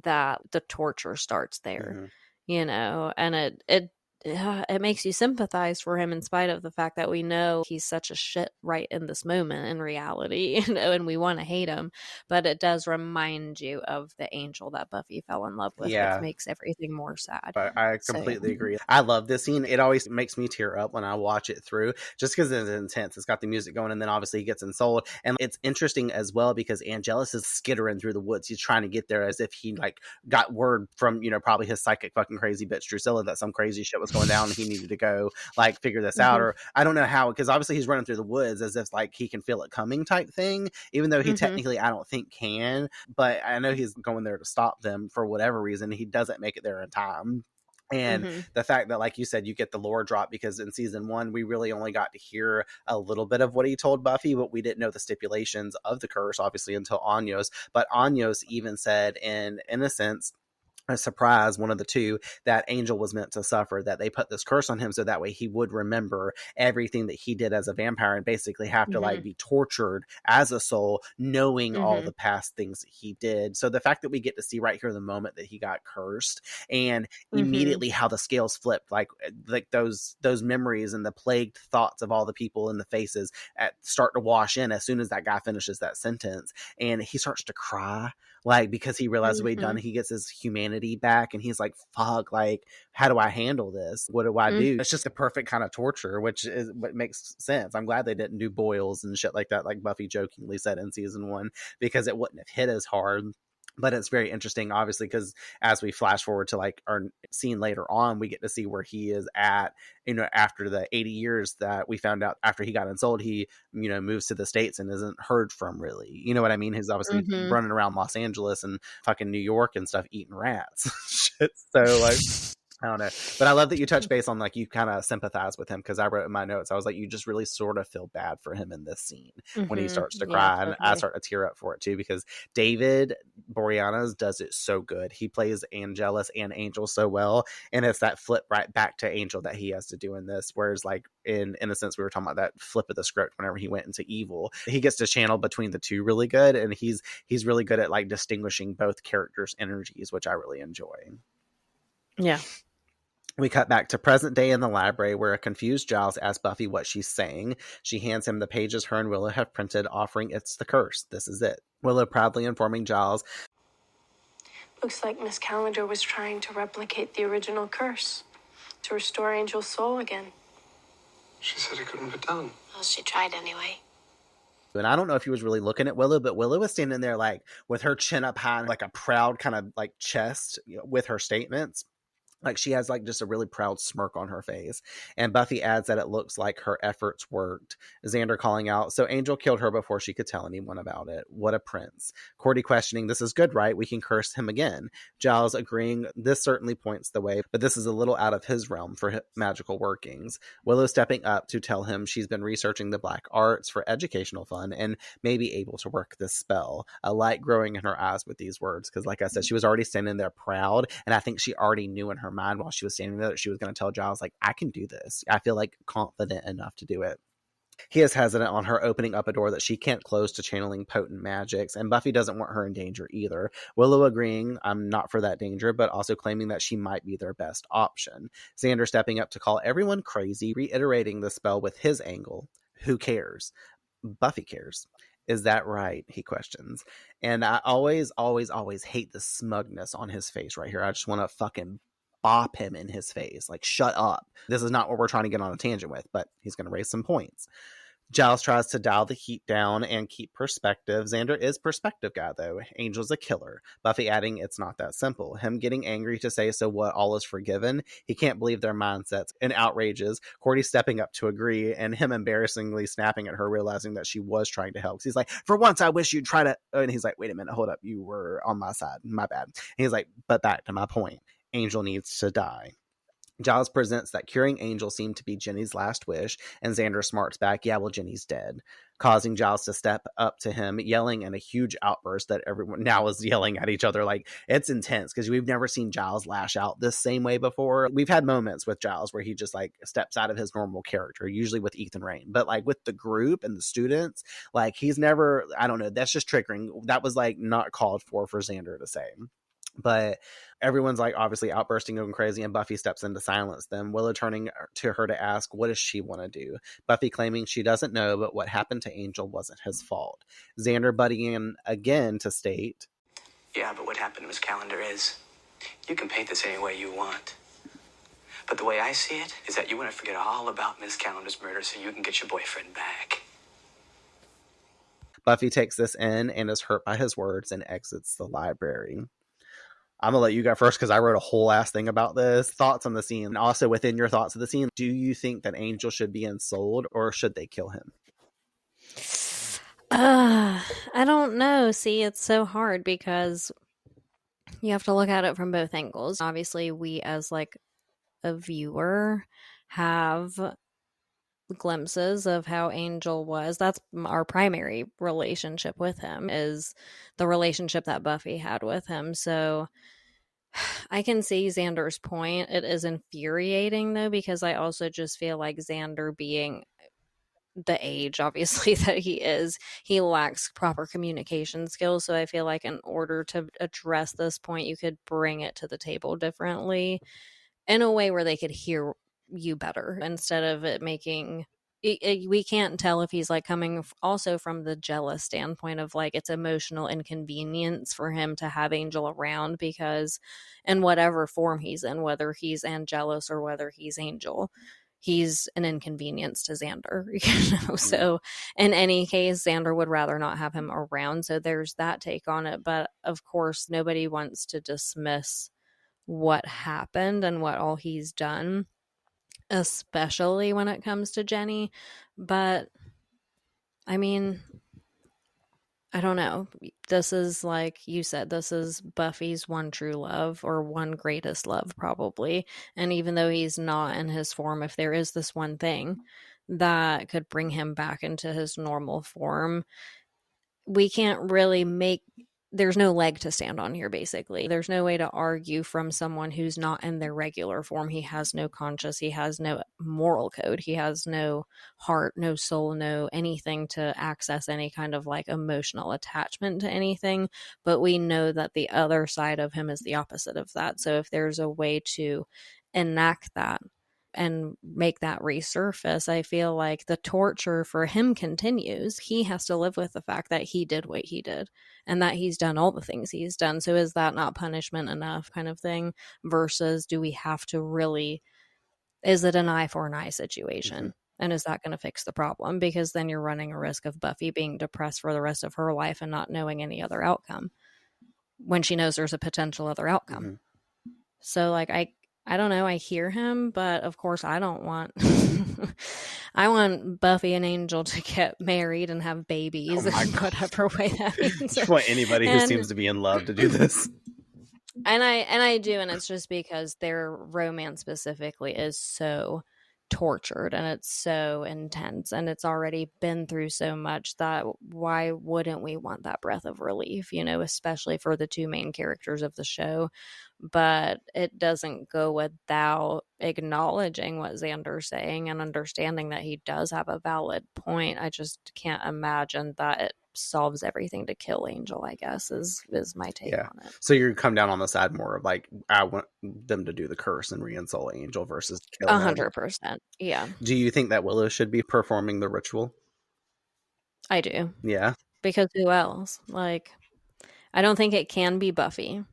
that the torture starts there, you know, and it makes you sympathize for him in spite of the fact that we know he's such a shit right in this moment in reality, you know, and we want to hate him, but it does remind you of the Angel that Buffy fell in love with, which makes everything more sad. But I completely agree. I love this scene. It always makes me tear up when I watch it through, just because it's intense. It's got the music going, and then obviously he gets ensouled. And it's interesting as well because Angelus is skittering through the woods. He's trying to get there as if he like got word from, you know, probably his psychic fucking crazy bitch Drusilla that some crazy shit was going down and he needed to go like figure this out. Or I don't know how, because obviously he's running through the woods as if like he can feel it coming type thing, even though he technically I don't think can, but I know he's going there to stop them for whatever reason. He doesn't make it there in time. And the fact that, like you said, you get the lore drop, because in season 1 we really only got to hear a little bit of what he told Buffy, but we didn't know the stipulations of the curse obviously until Anyos. But Anyos even said in Innocence, a surprise, one of the two, that Angel was meant to suffer, that they put this curse on him so that way he would remember everything that he did as a vampire and basically have to like be tortured as a soul, knowing all the past things that he did. So the fact that we get to see right here the moment that he got cursed, and immediately how the scales flipped, like those memories and the plagued thoughts of all the people in the faces start to wash in as soon as that guy finishes that sentence, and he starts to cry, like, because he realizes what he'd done. He gets his humanity back, and he's like, fuck, like, how do I handle this? What do I do? It's just the perfect kind of torture, which is what makes sense. I'm glad they didn't do boils and shit like that, like Buffy jokingly said in season 1, because it wouldn't have hit as hard. But it's very interesting, obviously, because as we flash forward to like our scene later on, we get to see where he is at, you know, after the 80 years that we found out after he got ensouled, he, you know, moves to the States and isn't heard from really. You know what I mean? He's obviously running around Los Angeles and fucking New York and stuff, eating rats. Shit. So like, I don't know. But I love that you touch base on like you kind of sympathize with him, because I wrote in my notes, I was like, you just really sort of feel bad for him in this scene when he starts to cry. Totally. And I start to tear up for it too, because David Boreanaz does it so good. He plays Angelus and Angel so well. And it's that flip right back to Angel that he has to do in this. Whereas like in Innocence, we were talking about that flip of the script whenever he went into evil. He gets to channel between the two really good. And he's really good at like distinguishing both characters' energies, which I really enjoy. Yeah. We cut back to present day in the library where a confused Giles asks Buffy what she's saying. She hands him the pages her and Willow have printed, offering it's the curse. This is it. Willow proudly informing Giles. Looks like Miss Calendar was trying to replicate the original curse to restore Angel's soul again. She said it couldn't be done. Well, she tried anyway. And I don't know if he was really looking at Willow, but Willow was standing there like with her chin up high, like a proud kind of like chest, with her statements. Like she has like just a really proud smirk on her face. And Buffy adds that it looks like her efforts worked. Xander calling out, so Angel killed her before she could tell anyone about it. What a prince. Cordy questioning, this is good, right? We can curse him again. Giles agreeing, this certainly points the way, but this is a little out of his realm for magical workings. Willow stepping up to tell him she's been researching the black arts for educational fun and may be able to work this spell. A light growing in her eyes with these words, because like I said, she was already standing there proud, and I think she already knew in her mind while she was standing there that she was going to tell Giles, like, I can do this. I feel like confident enough to do it. He is hesitant on her opening up a door that she can't close to channeling potent magics, and Buffy doesn't want her in danger either. Willow agreeing, I'm not for that danger, but also claiming that she might be their best option. Xander stepping up to call everyone crazy, reiterating the spell with his angle. Who cares? Buffy cares. Is that right? He questions. And I always hate the smugness on his face right here. I just want to fucking bop him in his face. Like, shut up. This is not what we're trying to get on a tangent with, but he's going to raise some points. Giles tries to dial the heat down and keep perspective. Xander is perspective guy, though. Angel's a killer. Buffy adding, it's not that simple. Him getting angry to say, so what, all is forgiven? He can't believe their mindsets and outrages. Cordy stepping up to agree, and him embarrassingly snapping at her, realizing that she was trying to help. He's like, for once, I wish you'd try to... And he's like, wait a minute, hold up. You were on my side. My bad. And he's like, but back to my point. Angel needs to die. Giles presents that curing Angel seemed to be Jenny's last wish, and Xander smarts back, yeah, well, Jenny's dead, causing Giles to step up to him, yelling in a huge outburst that everyone now is yelling at each other. Like, it's intense, because we've never seen Giles lash out this same way before. We've had moments with Giles where he just, like, steps out of his normal character, usually with Ethan Rain, but, like, with the group and the students, like, he's never, I don't know, that's just triggering. That was, like, not called for Xander to say. But everyone's like obviously outbursting, going crazy, and Buffy steps in to silence them. Willow turning to her to ask, what does she want to do? Buffy claiming she doesn't know, but what happened to Angel wasn't his fault. Xander butting in again to state, Yeah, but what happened to Miss Calendar is, you can paint this any way you want. But the way I see it is that you want to forget all about Miss Calendar's murder so you can get your boyfriend back. Buffy takes this in and is hurt by his words and exits the library. I'm going to let you go first because I wrote a whole ass thing about this. Thoughts on the scene. And also within your thoughts of the scene, do you think that Angel should be ensouled or should they kill him? I don't know. See, it's so hard because you have to look at it from both angles. Obviously, we as like a viewer have glimpses of how Angel was. That's our primary relationship with him, is the relationship that Buffy had with him. So I can see Xander's point. It is infuriating though, because I also just feel like Xander, being the age obviously that he is, he lacks proper communication skills. So I feel like in order to address this point, you could bring it to the table differently in a way where they could hear you better, instead of it making we can't tell if he's like coming also from the jealous standpoint of like it's emotional inconvenience for him to have Angel around, because in whatever form he's in, whether he's Angelus or whether he's Angel, he's an inconvenience to Xander, you know? So in any case, Xander would rather not have him around. So there's that take on it. But of course, nobody wants to dismiss what happened and what all he's done, especially when it comes to Jenny. But I mean, I don't know. This is, like you said, this is Buffy's one true love, or one greatest love probably. And even though he's not in his form, if there is this one thing that could bring him back into his normal form, we can't really there's no leg to stand on here, basically. There's no way to argue from someone who's not in their regular form. He has no conscience. He has no moral code. He has no heart, no soul, no anything to access any kind of like emotional attachment to anything. But we know that the other side of him is the opposite of that. So if there's a way to enact that and make that resurface, I feel like the torture for him continues. He has to live with the fact that he did what he did and that he's done all the things he's done. So is that not punishment enough, kind of thing? Versus, do we have to really, is it an eye for an eye situation? And is that going to fix the problem? Because then you're running a risk of Buffy being depressed for the rest of her life and not knowing any other outcome when she knows there's a potential other outcome. So like, I don't know, I hear him, but of course I don't want I want Buffy and Angel to get married and have babies in whatever way that means. I want anybody who seems to be in love to do this. And I do, and it's just because their romance specifically is so tortured and it's so intense and it's already been through so much that why wouldn't we want that breath of relief, you know, especially for the two main characters of the show. But it doesn't go without acknowledging what Xander's saying and understanding that he does have a valid point. I just can't imagine that it solves everything to kill Angel, I guess, is my take on it. So you come down on the side more of like, I want them to do the curse and reinsult Angel versus kill him. 100%. Yeah. Do you think that Willow should be performing the ritual? I do. Yeah. Because who else? Like, I don't think it can be Buffy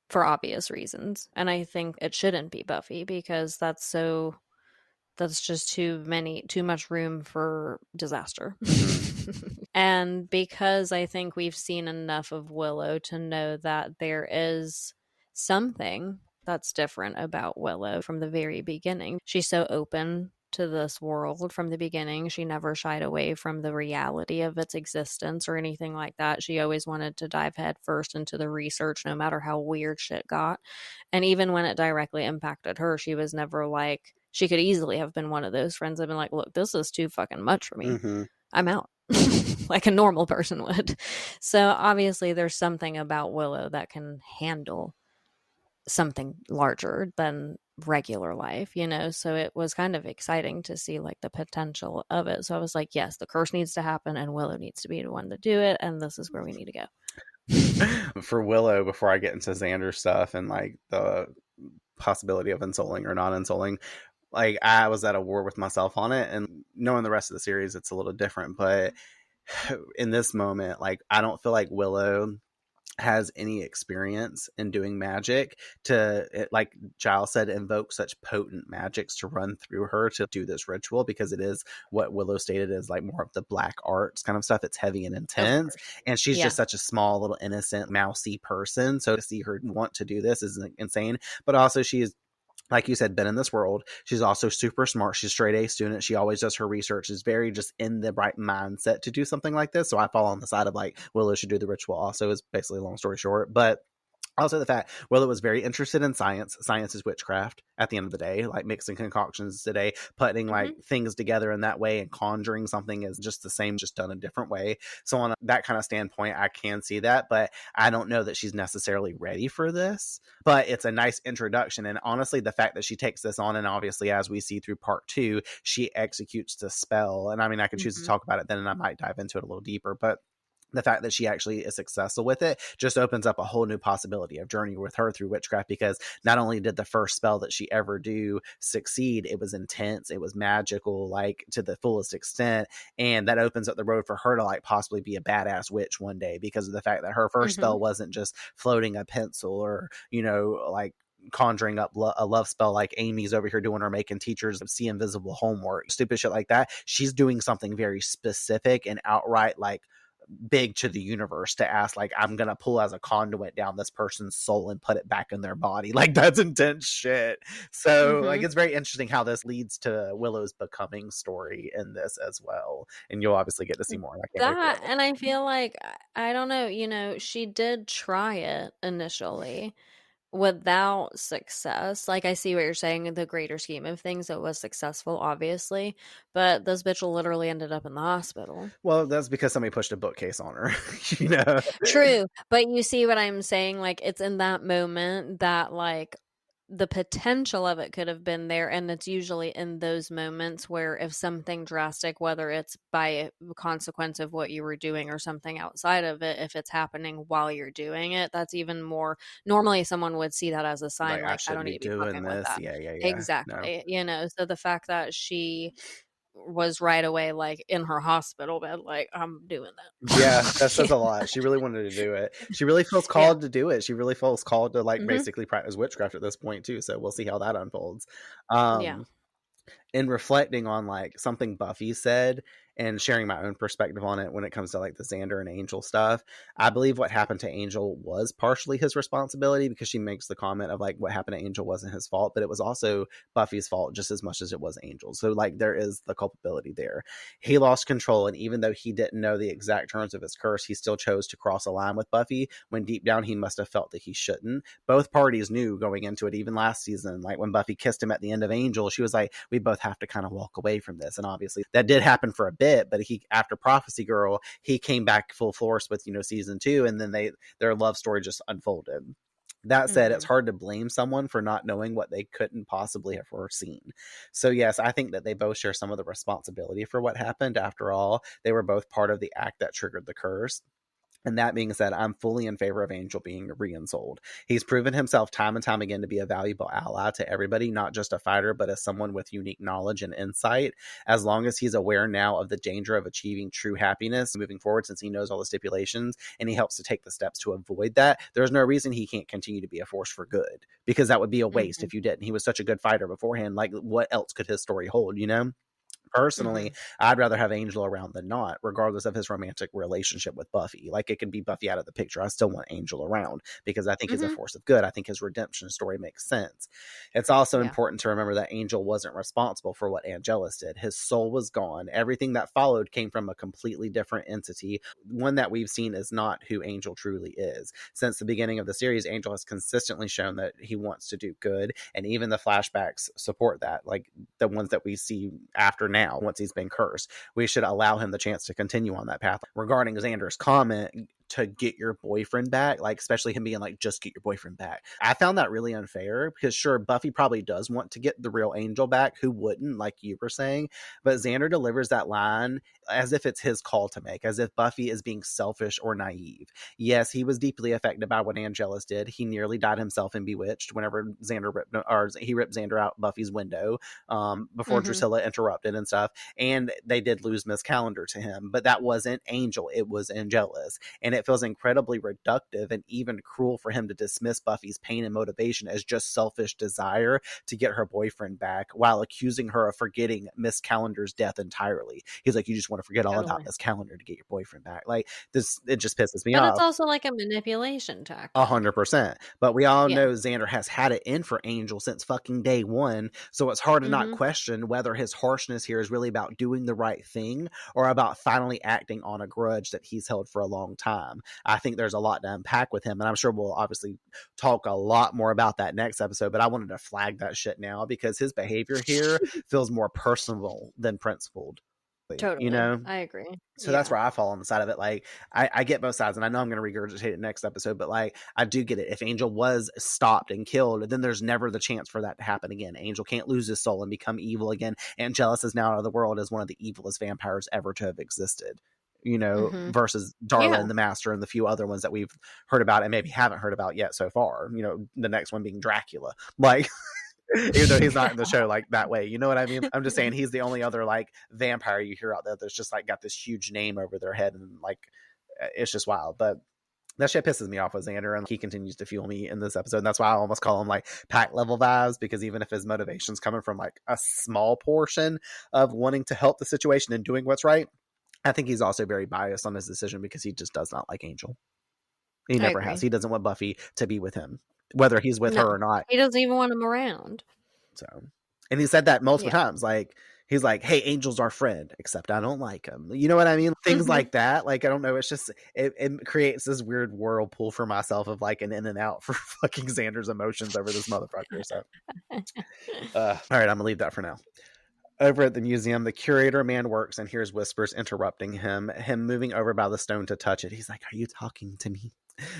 for obvious reasons. And I think it shouldn't be Buffy because that's just too much room for disaster. And because I think we've seen enough of Willow to know that there is something that's different about Willow from the very beginning. She's so open to this world from the beginning. She never shied away from the reality of its existence or anything like that. She always wanted to dive headfirst into the research, no matter how weird shit got. And even when it directly impacted her, she was never like, she could easily have been one of those friends that have been like, look, this is too fucking much for me. I'm out. Like a normal person would. So obviously there's something about Willow that can handle something larger than regular life, you know? So it was kind of exciting to see like the potential of it. So I was like, yes, the curse needs to happen and Willow needs to be the one to do it. And this is where we need to go. For Willow, before I get into Xander stuff and like the possibility of insulting or not insulting, like I was at a war with myself on it, and knowing the rest of the series, it's a little different. But in this moment, like I don't feel like Willow has any experience in doing magic to, like Giles said, invoke such potent magics to run through her to do this ritual, because it is what Willow stated is like more of the black arts kind of stuff. It's heavy and intense, and she's just such a small little innocent mousy person. So to see her want to do this is insane. But also she is, like you said, been in this world. She's also super smart. She's a straight A student. She always does her research, is very just in the right mindset to do something like this. So I fall on the side of like Willow should do the ritual also, is basically, long story short. But also the fact Willow was very interested in science. Science is witchcraft at the end of the day, like mixing concoctions today, putting like things together in that way and conjuring something is just the same, just done a different way. So on that kind of standpoint, I can see that, but I don't know that she's necessarily ready for this, but it's a nice introduction. And honestly, the fact that she takes this on, and obviously as we see through part 2, she executes the spell. And I mean, I could choose to talk about it then, and I might dive into it a little deeper, but the fact that she actually is successful with it just opens up a whole new possibility of journey with her through witchcraft, because not only did the first spell that she ever do succeed, it was intense, it was magical, like to the fullest extent. And that opens up the road for her to like possibly be a badass witch one day, because of the fact that her first spell wasn't just floating a pencil or, you know, like conjuring up a love spell like Amy's over here doing, or making teachers see invisible homework, stupid shit like that. She's doing something very specific and outright like big to the universe to ask, like, I'm gonna pull as a conduit down this person's soul and put it back in their body. Like, that's intense shit. So like, it's very interesting how this leads to Willow's becoming story in this as well, and you'll obviously get to see more. And I feel like, I don't know, you know, she did try it initially without success. Like, I see what you're saying in the greater scheme of things. It was successful, obviously, but this bitch literally ended up in the hospital. Well, that's because somebody pushed a bookcase on her. You know, true, but you see what I'm saying? Like, it's in that moment that like the potential of it could have been there, and it's usually in those moments where if something drastic, whether it's by consequence of what you were doing or something outside of it, if it's happening while you're doing it, that's even more, normally someone would see that as a sign, Like, I like, I shouldn't don't be need to be doing fucking with this. that. Yeah. No. Exactly. So the fact that she was right away, like, in her hospital bed, like, I'm doing that. Yeah, that says a lot. She really wanted to do it. She really feels called to do it. She really feels called to, like, basically practice witchcraft at this point too. So we'll see how that unfolds. Yeah. In reflecting on, like, something Buffy said and sharing my own perspective on it when it comes to, like, the Xander and Angel stuff, I believe what happened to Angel was partially his responsibility, because she makes the comment of, like, what happened to Angel wasn't his fault, but it was also Buffy's fault just as much as it was Angel's. So, like, there is the culpability there. He lost control, and even though he didn't know the exact terms of his curse, he still chose to cross a line with Buffy when deep down he must have felt that he shouldn't. Both parties knew going into it, even last season, like when Buffy kissed him at the end of Angel, she was like, we both have to kind of walk away from this. And obviously that did happen for a bit, but he, after Prophecy Girl, he came back full force with, season 2, and then their love story just unfolded. That said, it's hard to blame someone for not knowing what they couldn't possibly have foreseen. So yes, I think that they both share some of the responsibility for what happened. After all, they were both part of the act that triggered the curse. And that being said, I'm fully in favor of Angel being re-ensouled. He's proven himself time and time again to be a valuable ally to everybody, not just a fighter, but as someone with unique knowledge and insight. As long as he's aware now of the danger of achieving true happiness moving forward, since he knows all the stipulations and he helps to take the steps to avoid that, there's no reason he can't continue to be a force for good, because that would be a waste if you didn't. He was such a good fighter beforehand. Like, what else could his story hold, Personally, I'd rather have Angel around than not, regardless of his romantic relationship with Buffy. Like, it could be Buffy out of the picture. I still want Angel around, because I think he's a force of good. I think his redemption story makes sense. It's also important to remember that Angel wasn't responsible for what Angelus did. His soul was gone. Everything that followed came from a completely different entity. One that we've seen is not who Angel truly is. Since the beginning of the series, Angel has consistently shown that he wants to do good, and even the flashbacks support that, like the ones that we see after now, once he's been cursed. We should allow him the chance to continue on that path. Regarding Xander's comment to get your boyfriend back, like, especially him being like, just get your boyfriend back, I found that really unfair, because sure, Buffy probably does want to get the real Angel back. Who wouldn't, like you were saying? But Xander delivers that line as if it's his call to make, as if Buffy is being selfish or naive. Yes, he was deeply affected by what Angelus did. He nearly died himself in Bewitched whenever he ripped Xander out Buffy's window before Drusilla interrupted and stuff. And they did lose Miss Calendar to him, but that wasn't Angel, it was Angelus. And it feels incredibly reductive and even cruel for him to dismiss Buffy's pain and motivation as just selfish desire to get her boyfriend back, while accusing her of forgetting Miss Calendar's death entirely. He's like, you just want to forget all about Miss Calendar to get your boyfriend back. Like, this, it just pisses me off. But it's also like a manipulation tactic. 100%. But we all know Xander has had it in for Angel since fucking day one, so it's hard to not question whether his harshness here is really about doing the right thing or about finally acting on a grudge that he's held for a long time. I think there's a lot to unpack with him, and I'm sure we'll obviously talk a lot more about that next episode, but I wanted to flag that shit now, because his behavior here feels more personal than principled. Totally. I agree. So that's where I fall on the side of it. Like, I get both sides, and I know I'm going to regurgitate it next episode, but like, I do get it. If Angel was stopped and killed, then there's never the chance for that to happen again. Angel can't lose his soul and become evil again. Angelus is now out of the world as one of the evilest vampires ever to have existed, versus Darla and the Master and the few other ones that we've heard about and maybe haven't heard about yet so far. The next one being Dracula. Like, even though he's not in the show like that way, you know what I mean? I'm just saying he's the only other like vampire you hear out there that's just like got this huge name over their head, and like, it's just wild. But that shit pisses me off with Xander, and he continues to fuel me in this episode. And that's why I almost call him like pack level vibes, because even if his motivation's coming from like a small portion of wanting to help the situation and doing what's right, I think he's also very biased on his decision, because he just does not like Angel. He never has. He doesn't want Buffy to be with him, whether he's with her or not. He doesn't even want him around. So, and he said that multiple times. Like, he's like, hey, Angel's our friend, except I don't like him. You know what I mean? Things like that. Like, I don't know. It's just, it creates this weird whirlpool for myself of like an in and out for fucking Xander's emotions over this motherfucker. So, all right, I'm gonna leave that for now. Over at the museum, the curator man works and hears whispers interrupting him moving over by the stone to touch it. He's like, are you talking to me?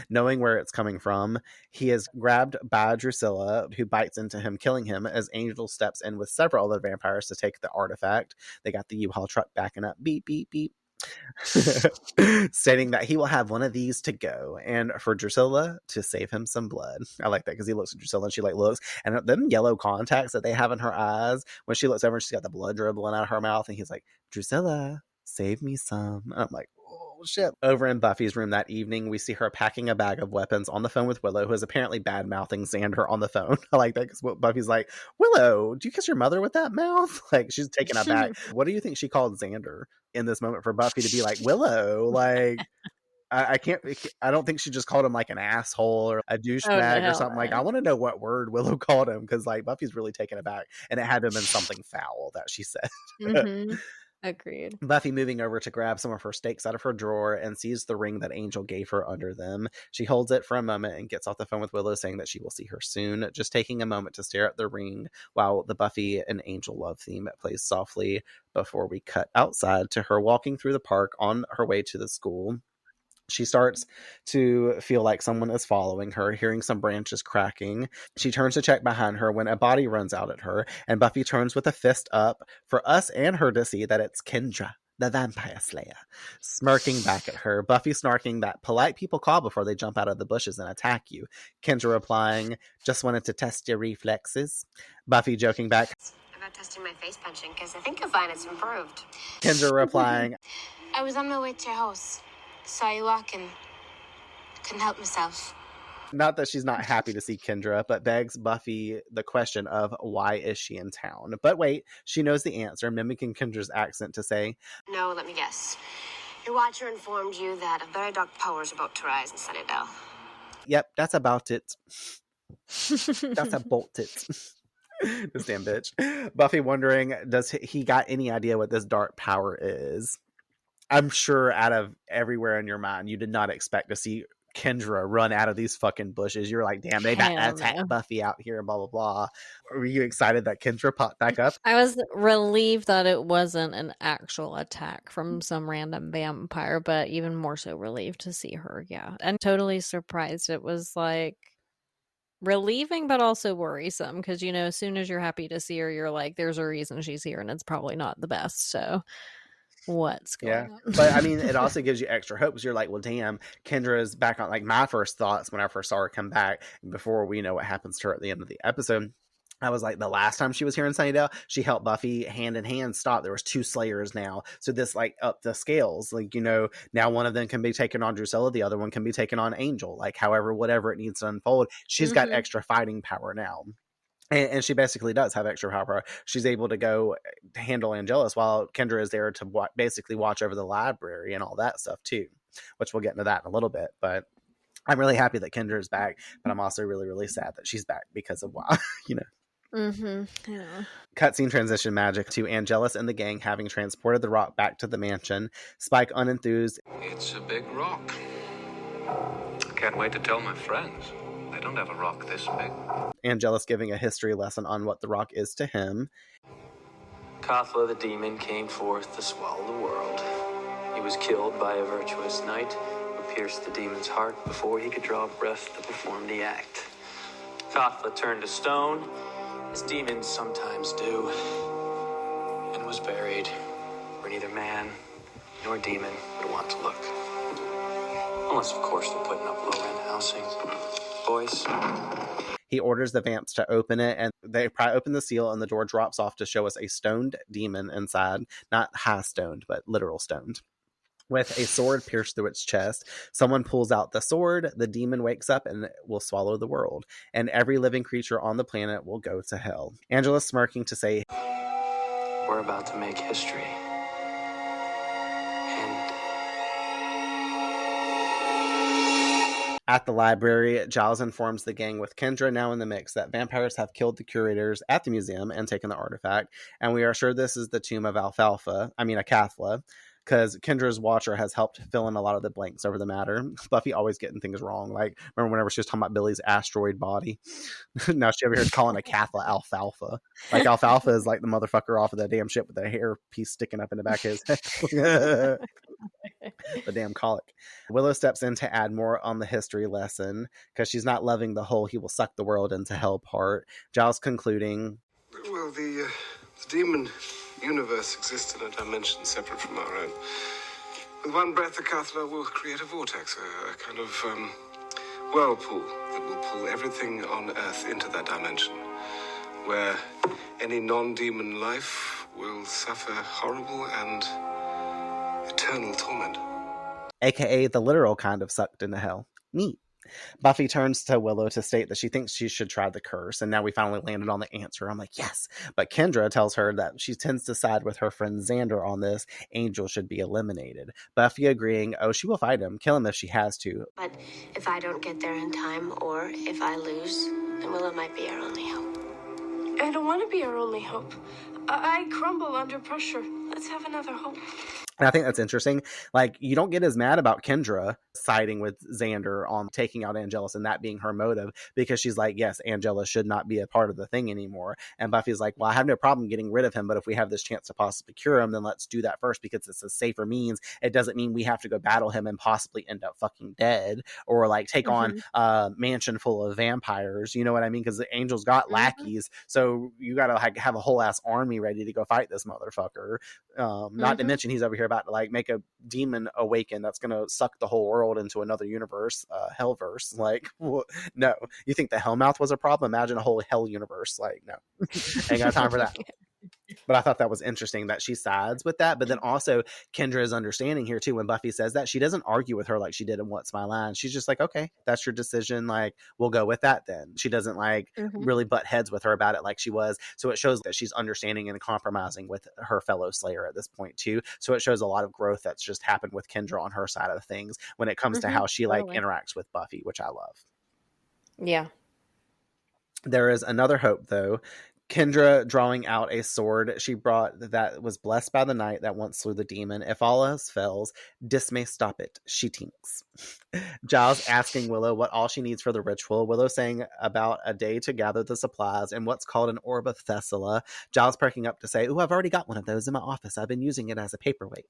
Knowing where it's coming from, he is grabbed by Drusilla, who bites into him, killing him, as Angel steps in with several other vampires to take the artifact. They got the U-Haul truck backing up, beep, beep, beep, stating that he will have one of these to go, and for Drusilla to save him some blood. I like that because he looks at Drusilla and she like looks, and them yellow contacts that they have in her eyes, when she looks over and she's got the blood dribbling out of her mouth, and he's like, Drusilla, save me some. And I'm like, oh shit. Over in Buffy's room that evening, we see her packing a bag of weapons on the phone with Willow, who is apparently bad-mouthing Xander on the phone. I like that because Buffy's like, Willow, do you kiss your mother with that mouth? Like, she's taken aback. What do you think she called Xander in this moment for Buffy to be like, Willow? Like, I don't think she just called him like an asshole or a douchebag or something. Like, I want to know what word Willow called him, because like Buffy's really taken aback, and it had to have been something foul that she said. Mm-hmm. Agreed. Buffy moving over to grab some of her stakes out of her drawer and sees the ring that Angel gave her under them. She holds it for a moment and gets off the phone with Willow, saying that she will see her soon, just taking a moment to stare at the ring while the Buffy and Angel love theme plays softly before we cut outside to her walking through the park on her way to the school. She starts to feel like someone is following her, hearing some branches cracking. She turns to check behind her when a body runs out at her, and Buffy turns with a fist up for us and her to see that it's Kendra, the vampire slayer, smirking back at her. Buffy snarking that polite people call before they jump out of the bushes and attack you. Kendra replying, just wanted to test your reflexes. Buffy joking back About testing my face punching, because I think you'll find it's improved. Kendra replying, I was on my way to your house. Saw you walking. Couldn't help myself. not that she's not happy to see Kendra, but begs Buffy the question of why is she in town? But wait, she knows the answer, mimicking Kendra's accent to say, No, let me guess. Your watcher informed you that a very dark power is about to rise in Sunnydale. yep, that's about it. That's about it. This damn bitch. Buffy wondering, does he got any idea what this dark power is? I'm sure out of everywhere in your mind, you did not expect to see Kendra run out of these fucking bushes. You're like, damn, they about to attack Buffy out here and blah, blah, blah. Were you excited that Kendra popped back up? I was relieved that it wasn't an actual attack from some random vampire, but even more so relieved to see her. Yeah. And totally surprised. It was like relieving, but also worrisome because, you know, as soon as you're happy to see her, you're like, there's a reason she's here and it's probably not the best. So what's going on? But I mean, it also gives you extra hope because you're like, well, damn, Kendra's back on. Like, my first thoughts when I first saw her come back, before we know what happens to her at the end of the episode, I was like, the last time she was here in Sunnydale, she helped Buffy hand in hand stop. There was 2 Slayers now. So this like up the scales. Like, you know, now one of them can be taken on Drusilla, the other one can be taken on Angel. Like, however, whatever it needs to unfold, she's got extra fighting power now. And she basically does have extra power. She's able to go handle Angelus while Kendra is there to basically watch over the library and all that stuff too, which we'll get into that in a little bit. But I'm really happy that Kendra is back, but I'm also really, really sad that she's back because of why, you know. Yeah. Cutscene transition magic to Angelus and the gang having transported the rock back to the mansion. Spike unenthused. It's a big rock. Can't wait to tell my friends. They don't have a rock this big. Angelus giving a history lesson on what the rock is to him. Kathla the demon came forth to swallow the world. He was killed by a virtuous knight who pierced the demon's heart before he could draw breath to perform the act. Kathla turned to stone, as demons sometimes do, and was buried where neither man nor demon would want to look. Unless, of course, they're putting up low-rent housing. Boys. He orders the vamps to open it, and they pry open the seal, and the door drops off to show us a stoned demon inside. Not high stoned, but literal stoned. With a sword pierced through its chest. Someone pulls out the sword, the demon wakes up and will swallow the world, and every living creature on the planet will go to hell. Angela smirking to say, We're about to make history. At the library, Giles informs the gang, with Kendra now in the mix, that vampires have killed the curators at the museum and taken the artifact, and we are sure this is the tomb of Kathla, because Kendra's watcher has helped fill in a lot of the blanks over the matter. Buffy always getting things wrong. Like, remember whenever she was talking about Billy's asteroid body? Now she over here calling a Kathla alfalfa. Like, alfalfa is like the motherfucker off of that damn ship with the hair piece sticking up in the back of his head. the damn colic. Willow steps in to add more on the history lesson because she's not loving the whole he will suck the world into hell part. Giles concluding, well, the demon universe exists in a dimension separate from our own. With one breath, the Cathla will create a vortex, a kind of whirlpool that will pull everything on Earth into that dimension, where any non-demon life will suffer horrible and eternal torment. AKA the literal kind of sucked into hell. Neat. Buffy turns to Willow to state that she thinks she should try the curse, and now we finally landed on the answer. I'm like, yes. But Kendra tells her that she tends to side with her friend Xander on this. Angel should be eliminated. Buffy agreeing, she will fight him, kill him if she has to. But if I don't get there in time, or if I lose, then Willow might be our only hope. I don't want to be our only hope. I crumble under pressure. Let's have another hope. And I think that's interesting. Like, you don't get as mad about Kendra siding with Xander on taking out Angelus and that being her motive, because she's like, yes, Angelus should not be a part of the thing anymore. And Buffy's like, well, I have no problem getting rid of him, but if we have this chance to possibly cure him, then let's do that first, because it's a safer means. It doesn't mean we have to go battle him and possibly end up fucking dead, or like take on a mansion full of vampires. You know what I mean? Because the Angel's got lackeys, so you gotta like have a whole ass army ready to go fight this motherfucker. Not to mention he's over here about to like make a demon awaken that's gonna suck the whole world into another universe, hellverse. Like, no. You think the Hellmouth was a problem? Imagine a whole hell universe. Like, no. Ain't got time for that. But I thought that was interesting that she sides with that. But then also Kendra is understanding here too. When Buffy says that, she doesn't argue with her like she did in What's My Line. She's just like, okay, that's your decision. Like, we'll go with that then. She doesn't like really butt heads with her about it like she was. So it shows that she's understanding and compromising with her fellow Slayer at this point too. So it shows a lot of growth that's just happened with Kendra on her side of things when it comes to how she like interacts with Buffy, which I love. Yeah. There is another hope though. Kendra drawing out a sword she brought that was blessed by the night that once slew the demon. If all else fails, Dis may stop it, she thinks. Giles asking Willow what all she needs for the ritual. Willow saying about a day to gather the supplies and what's called an orb of Thessala. Giles perking up to say, I've already got one of those in my office. I've been using it as a paperweight.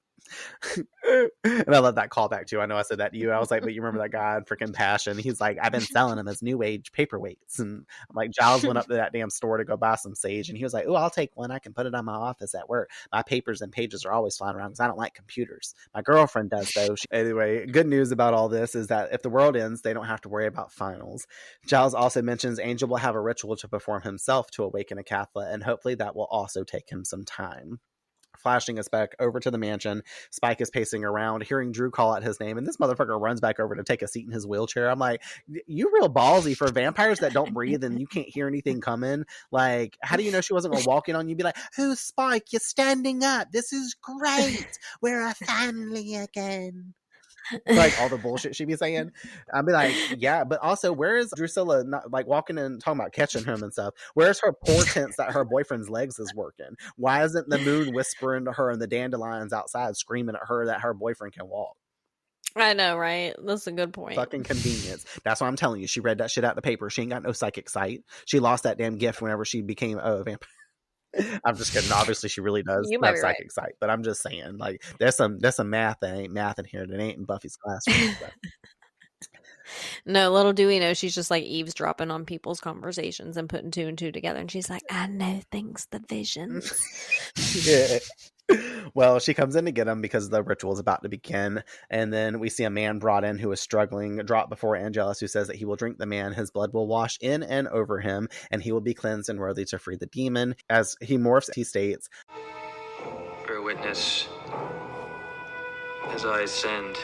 And I love that callback too. I know I said that to you. I was like, but you remember that guy in freaking Passion? He's like, I've been selling them as new age paperweights. And I'm like, Giles went up to that damn store to go buy some sage, and he was like, I'll take one. I can put it on my office at work. My papers and pages are always flying around because I don't like computers. My girlfriend does though. Anyway, good news about all this is that if the world ends, they don't have to worry about finals. Giles also mentions Angel will have a ritual to perform himself to awaken a Cathla, and hopefully that will also take him some time. Flashing us back over to the mansion, Spike is pacing around, hearing Drew call out his name, and this motherfucker runs back over to take a seat in his wheelchair. I'm like, you real ballsy for vampires that don't breathe and you can't hear anything coming. Like, how do you know she wasn't gonna walk in on you and be like, who's Spike? You're standing up. This is great. We're a family again. Like all the bullshit she be saying. I'd be like, yeah, but also where is Drusilla not like walking and talking about catching him and stuff? Where's her portents that her boyfriend's legs is working? Why isn't the moon whispering to her and the dandelions outside screaming at her that her boyfriend can walk? I know, right? That's a good point. Fucking convenience. That's what I'm telling you. She read that shit out the paper. She ain't got no psychic sight. She lost that damn gift whenever she became a vampire. I'm just kidding. Obviously, she really does have psychic sight, but I'm just saying, like, there's some math that ain't math in here that ain't in Buffy's classroom. No, little do we know, she's just like eavesdropping on people's conversations and putting two and two together. And she's like, I know things, the visions. Yeah. Well, she comes in to get him because the ritual is about to begin. And then we see a man brought in who is struggling, drop before Angelus, who says that he will drink the man. His blood will wash in and over him, and he will be cleansed and worthy to free the demon. As he morphs, he states, Bear witness as I ascend,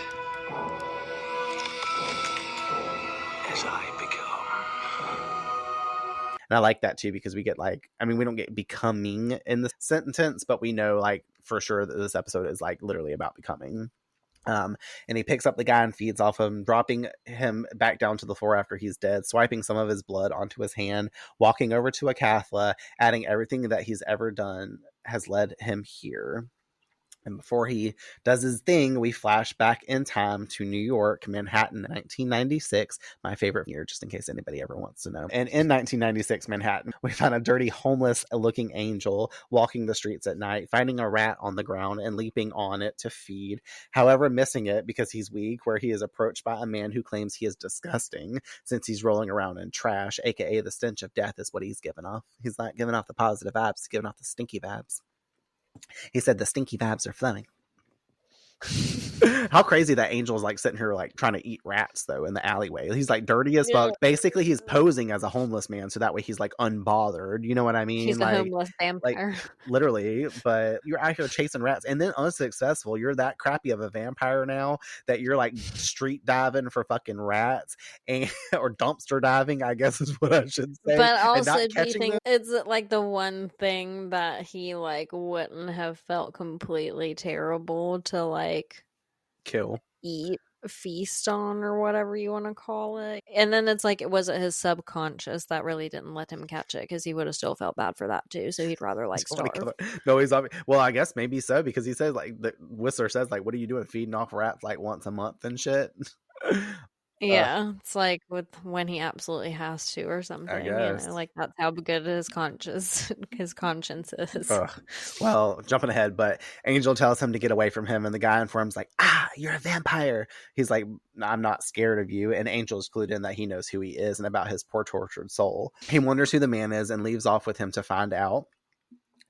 as I become. and I like that too, because we get like, I mean, we don't get becoming in the sentence, but we know like for sure that this episode is like literally about becoming. And he picks up the guy and feeds off him, dropping him back down to the floor after he's dead, swiping some of his blood onto his hand, walking over to a Cathla, adding everything that he's ever done has led him here. And before he does his thing, we flash back in time to New York, Manhattan, 1996, my favorite year, just in case anybody ever wants to know. And in 1996 Manhattan, we find a dirty, homeless-looking angel walking the streets at night, finding a rat on the ground and leaping on it to feed. However, missing it because he's weak, where he is approached by a man who claims he is disgusting since he's rolling around in trash, aka the stench of death is what he's giving off. He's not giving off the positive vibes, he's giving off the stinky vibes. He said the stinky vibes are flowing. How crazy that Angel's like sitting here like trying to eat rats though in the alleyway. He's like dirty as fuck. Basically, he's posing as a homeless man so that way he's like unbothered. You know what I mean? He's like, a homeless vampire. Like, literally, but you're out here chasing rats and then unsuccessful. You're that crappy of a vampire now that you're like street diving for fucking rats and or dumpster diving, I guess is what I should say. But also, do you think it's like the one thing that he like wouldn't have felt completely terrible to like kill, eat, feast on, or whatever you want to call it? And then it's like, was it his subconscious that really didn't let him catch it? Because he would have still felt bad for that too. So he'd rather like starve. No, he's well, I guess maybe so, because he says like the Whistler says like, what are you doing, feeding off rats like once a month and shit? Yeah, it's like with when he absolutely has to or something. You know, like that's how good his conscience is. Well, jumping ahead, but Angel tells him to get away from him, and the guy informs like, you're a vampire. He's like, I'm not scared of you, and Angel's clued in that he knows who he is and about his poor tortured soul. He wonders who the man is and leaves off with him to find out.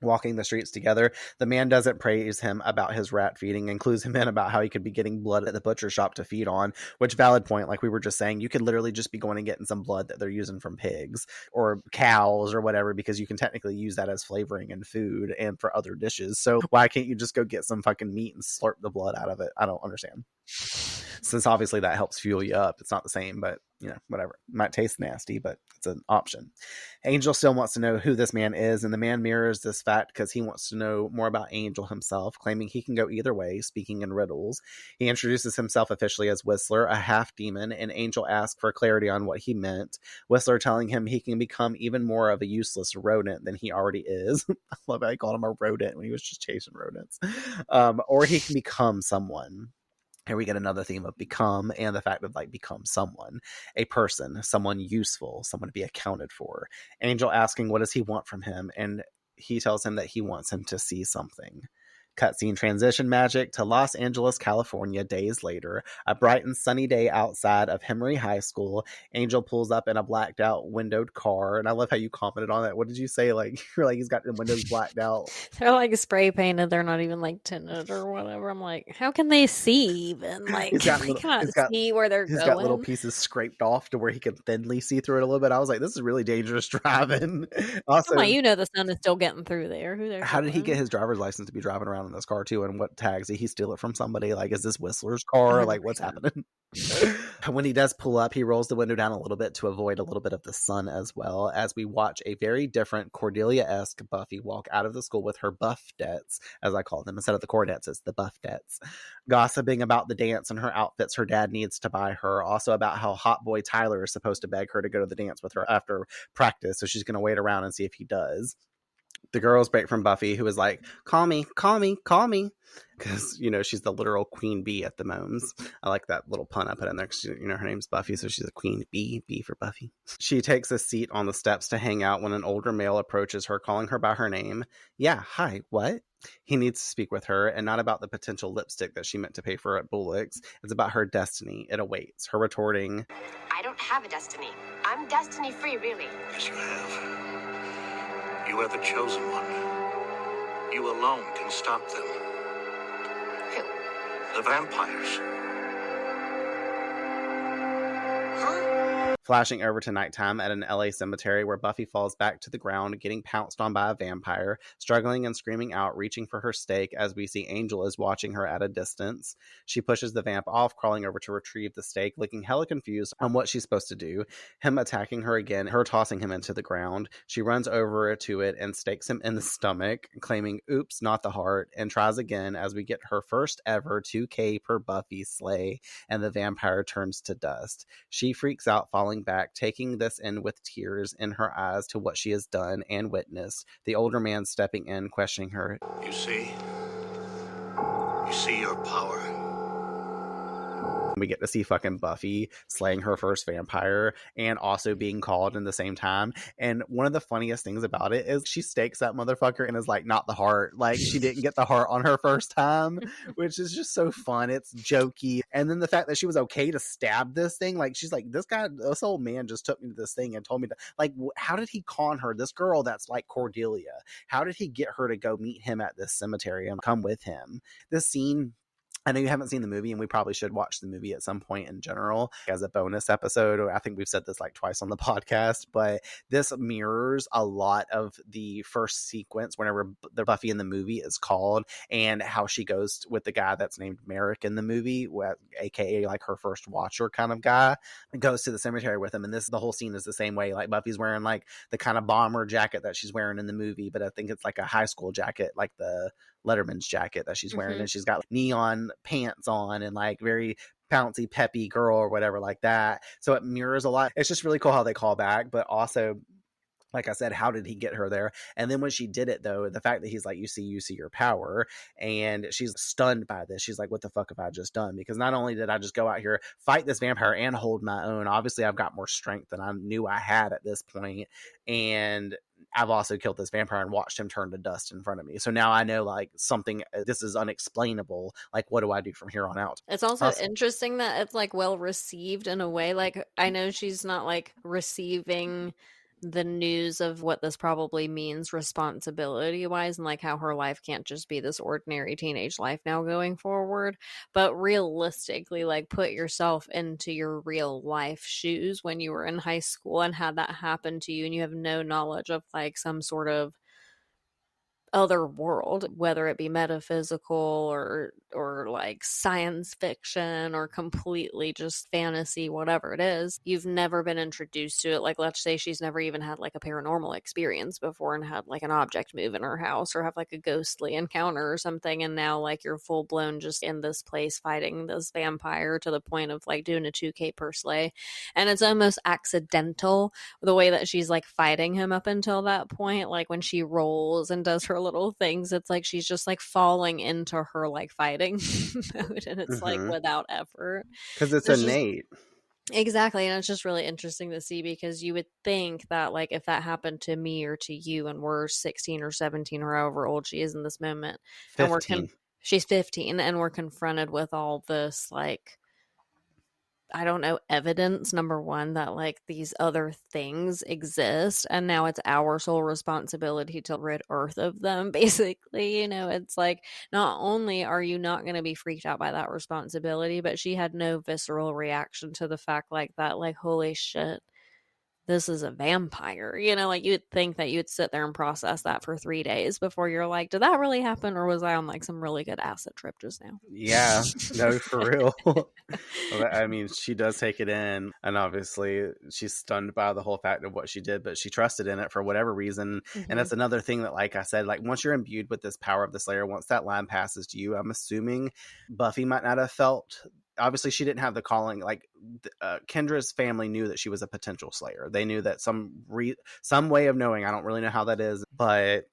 Walking the streets together, the man doesn't praise him about his rat feeding and clues him in about how he could be getting blood at the butcher shop to feed on, which valid point, like we were just saying, you could literally just be going and getting some blood that they're using from pigs or cows or whatever, because you can technically use that as flavoring in food and for other dishes. So why can't you just go get some fucking meat and slurp the blood out of it? I don't understand. Since obviously that helps fuel you up. It's not the same, but you know, whatever. It might taste nasty, but it's an option. Angel still wants to know who this man is, and the man mirrors this fact because he wants to know more about Angel himself, claiming he can go either way, speaking in riddles. He introduces himself officially as Whistler, a half-demon, and Angel asks for clarity on what he meant. Whistler telling him he can become even more of a useless rodent than he already is. I love how he called him a rodent when he was just chasing rodents. Or he can become someone. Here we get another theme of become and the fact of like become someone, a person, someone useful, someone to be accounted for. Angel asking what does he want from him, and he tells him that he wants him to see something. Cutscene transition magic to Los Angeles, California, days later. A bright and sunny day outside of Emory High School. Angel pulls up in a blacked out windowed car. And I love how you commented on that. What did you say? Like, you're like, he's got the windows blacked out. They're like spray painted. They're not even like tinted or whatever. I'm like, how can they see even? Like, they cannot see where they're going. He's got little pieces scraped off to where he can thinly see through it a little bit. I was like, this is really dangerous driving. Also, you know the sun is still getting through there. How did he get his driver's license to be driving around in this car too, and what tags did he steal it from somebody? Like, is this Whistler's car? Like, what's happening? When he does pull up, he rolls the window down a little bit to avoid a little bit of the sun, as well as we watch a very different Cordelia-esque Buffy walk out of the school with her buff-dettes, as I call them. Instead of the Cordettes, it's the buff-dettes, gossiping about the dance and her outfits her dad needs to buy her, also about how hot boy Tyler is supposed to beg her to go to the dance with her after practice, so she's going to wait around and see if he does. The girls break from Buffy, who is like, call me, call me, call me. Because, you know, she's the literal queen bee at the Moms. I like that little pun I put in there because, you know, her name's Buffy, so she's a queen bee, bee for Buffy. She takes a seat on the steps to hang out when an older male approaches her, calling her by her name. Yeah, hi, what? He needs to speak with her, and not about the potential lipstick that she meant to pay for at Bullock's. It's about her destiny. It awaits. Her retorting, I don't have a destiny. I'm destiny free, really. Yes, you have. You are the chosen one. You alone can stop them. Who? The vampires. Huh? Flashing over to nighttime at an LA cemetery where Buffy falls back to the ground, getting pounced on by a vampire, struggling and screaming out, reaching for her stake as we see Angel is watching her at a distance. She pushes the vamp off, crawling over to retrieve the stake, looking hella confused on what she's supposed to do. Him attacking her again, her tossing him into the ground. She runs over to it and stakes him in the stomach, claiming, oops, not the heart, and tries again as we get her first ever 2K per Buffy slay, and the vampire turns to dust. She freaks out, falling back, taking this in with tears in her eyes to what she has done and witnessed. The older man stepping in, questioning her. You see? You see your power. We get to see fucking Buffy slaying her first vampire and also being called in the same time. And one of the funniest things about it is she stakes that motherfucker and is like, not the heart. Like, she didn't get the heart on her first time, which is just so fun. It's jokey. And then the fact that she was okay to stab this thing, like, she's like, this old man just took me to this thing and told me to, like, how did he con her? This girl that's like Cordelia, how did he get her to go meet him at this cemetery and come with him? This scene, I know you haven't seen the movie, and we probably should watch the movie at some point in general as a bonus episode. I think we've said this like twice on the podcast, but this mirrors a lot of the first sequence whenever the Buffy in the movie is called, and how she goes with the guy that's named Merrick in the movie, aka like her first watcher kind of guy, and goes to the cemetery with him. And the whole scene is the same way. Like, Buffy's wearing like the kind of bomber jacket that she's wearing in the movie, but I think it's like a high school jacket, like the Letterman's jacket that she's wearing, and she's got neon pants on and like very bouncy peppy girl or whatever like that. So it mirrors a lot. It's just really cool how they call back, but also, like I said, how did he get her there? And then when she did it, though, the fact that he's like, you see your power, and she's stunned by this. She's like, what the fuck have I just done? Because not only did I just go out here, fight this vampire and hold my own, obviously I've got more strength than I knew I had at this point, and I've also killed this vampire and watched him turn to dust in front of me. So now I know, like, something, this is unexplainable. Like, what do I do from here on out? It's also interesting that it's like well received in a way. Like, I know she's not like receiving the news of what this probably means responsibility wise, and like how her life can't just be this ordinary teenage life now going forward, but realistically, like, put yourself into your real life shoes when you were in high school and had that happen to you, and you have no knowledge of like some sort of other world, whether it be metaphysical or like science fiction or completely just fantasy, whatever it is. You've never been introduced to it. Like, let's say she's never even had like a paranormal experience before and had like an object move in her house or have like a ghostly encounter or something, and now like you're full blown just in this place fighting this vampire to the point of like doing a 2K per slay, and it's almost accidental the way that she's like fighting him up until that point. Like, when she rolls and does her little things, it's like she's just like falling into her like fighting mode, and it's like without effort because it's innate. Exactly. And it's just really interesting to see, because you would think that like if that happened to me or to you and we're 16 or 17 or however old she is in this moment, 15. and she's 15, and we're confronted with all this like, I don't know, evidence, number one, that like these other things exist, and now it's our sole responsibility to rid Earth of them, basically. You know, it's like, not only are you not going to be freaked out by that responsibility, but she had no visceral reaction to the fact like that, like, holy shit, this is a vampire. You know, like, you'd think that you'd sit there and process that for 3 days before you're like, did that really happen, or was I on like some really good acid trip just now? Yeah, no, for real. I mean, she does take it in, and obviously she's stunned by the whole fact of what she did, but she trusted in it for whatever reason. And that's another thing that, like I said, like, once you're imbued with this power of the Slayer, once that line passes to you, I'm assuming Buffy might not have felt, obviously she didn't have the calling. Like, Kendra's family knew that she was a potential Slayer. They knew that some way of knowing, I don't really know how that is, but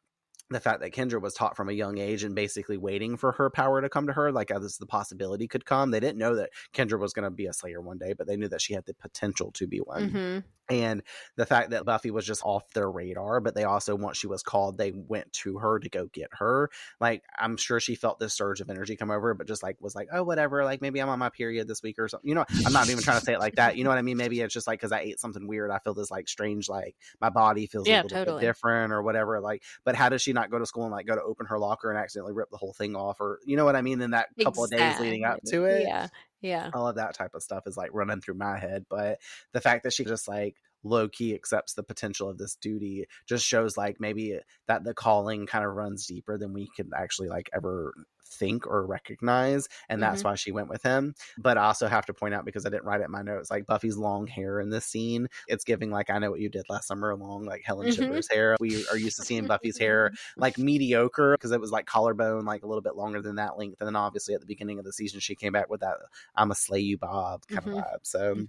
the fact that Kendra was taught from a young age and basically waiting for her power to come to her, like, as the possibility could come. They didn't know that Kendra was going to be a Slayer one day, but they knew that she had the potential to be one. And the fact that Buffy was just off their radar, but they also, once she was called, they went to her to go get her. Like, I'm sure she felt this surge of energy come over, but just like was like, oh, whatever, like, maybe I'm on my period this week or something. You know, I'm not even trying to say it like that. You know what I mean? Maybe it's just like, because I ate something weird, I feel this like strange, like my body feels a little bit different or whatever. Like, but how does she not go to school and like go to open her locker and accidentally rip the whole thing off, or you know what I mean? In that couple of days leading up to it. Yeah. All of that type of stuff is like running through my head. But the fact that she just like low-key accepts the potential of this duty just shows like maybe that the calling kind of runs deeper than we could actually like ever think or recognize, and that's why she went with him. But I also have to point out, because I didn't write it in my notes, like Buffy's long hair in this scene, it's giving like I Know What You Did Last Summer, long like Helen Shipper's hair. We are used to seeing Buffy's hair like mediocre, because it was like collarbone, like a little bit longer than that length, and then obviously at the beginning of the season she came back with that I'm a slay you Bob kind of vibe. So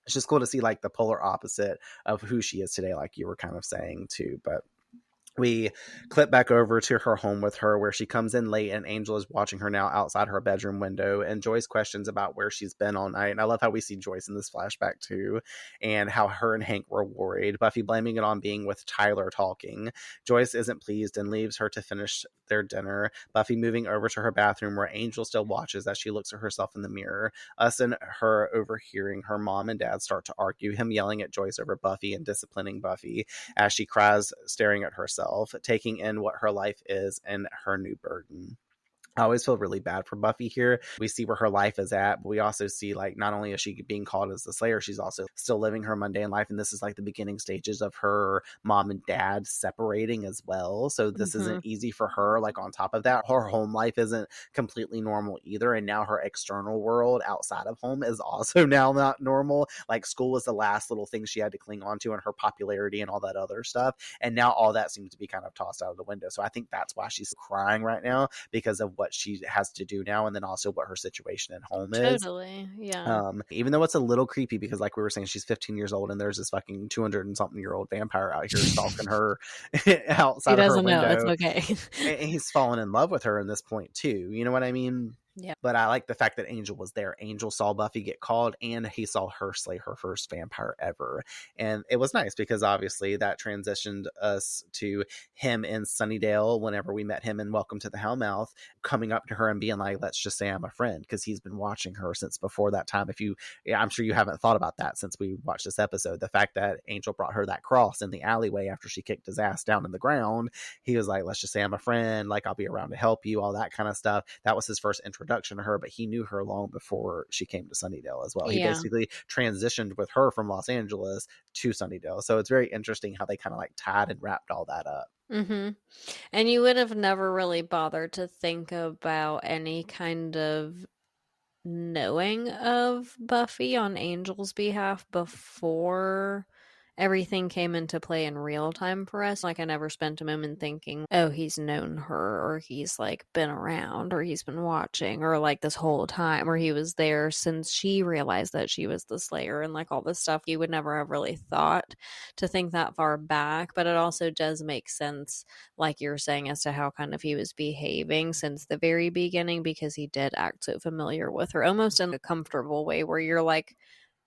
it's just cool to see like the polar opposite of who she is today, like you were kind of saying too. But We clip back over to her home with her, where she comes in late and Angel is watching her now outside her bedroom window, and Joyce questions about where she's been all night. And I love how we see Joyce in this flashback too, and how her and Hank were worried. Buffy blaming it on being with Tyler talking. Joyce isn't pleased and leaves her to finish their dinner. Buffy moving over to her bathroom, where Angel still watches as she looks at herself in the mirror. Us and her overhearing her mom and dad start to argue, him yelling at Joyce over Buffy and disciplining Buffy as she cries, staring at herself, taking in what her life is and her new burden. I always feel really bad for Buffy here. We see where her life is at, but we also see, like, not only is she being called as the Slayer, she's also still living her mundane life. And this is like the beginning stages of her mom and dad separating as well. So this isn't easy for her. Like, on top of that, her home life isn't completely normal either. And now her external world outside of home is also now not normal. Like, school was the last little thing she had to cling on to, and her popularity and all that other stuff. And now all that seems to be kind of tossed out of the window. So I think that's why she's crying right now, because of what she has to do now, and then also what her situation at home is. Totally, yeah. Even though it's a little creepy, because like we were saying, she's 15 years old and there's this fucking 200 and something year old vampire out here stalking her outside of her window. He doesn't know, it's okay. And he's fallen in love with her in this point too. You know what I mean? Yeah. But I like the fact that Angel was there. Angel saw Buffy get called, and he saw her slay her first vampire ever. And it was nice, because obviously that transitioned us to him in Sunnydale whenever we met him in Welcome to the Hellmouth, coming up to her and being like, let's just say I'm a friend, because he's been watching her since before that time. I'm sure you haven't thought about that since we watched this episode. The fact that Angel brought her that cross in the alleyway after she kicked his ass down in the ground, he was like, let's just say I'm a friend, like I'll be around to help you, all that kind of stuff. That was his first introduction to her, but he knew her long before she came to Sunnydale as well. He basically transitioned with her from Los Angeles to Sunnydale. So it's very interesting how they kind of like tied and wrapped all that up. And you would have never really bothered to think about any kind of knowing of Buffy on Angel's behalf before everything came into play in real time for us. Like, I never spent a moment thinking, oh, he's known her, or he's like been around, or he's been watching, or like this whole time, or he was there since she realized that she was the Slayer, and like all this stuff. You would never have really thought to think that far back. But it also does make sense, like you're saying, as to how kind of he was behaving since the very beginning, because he did act so familiar with her, almost in a comfortable way where you're like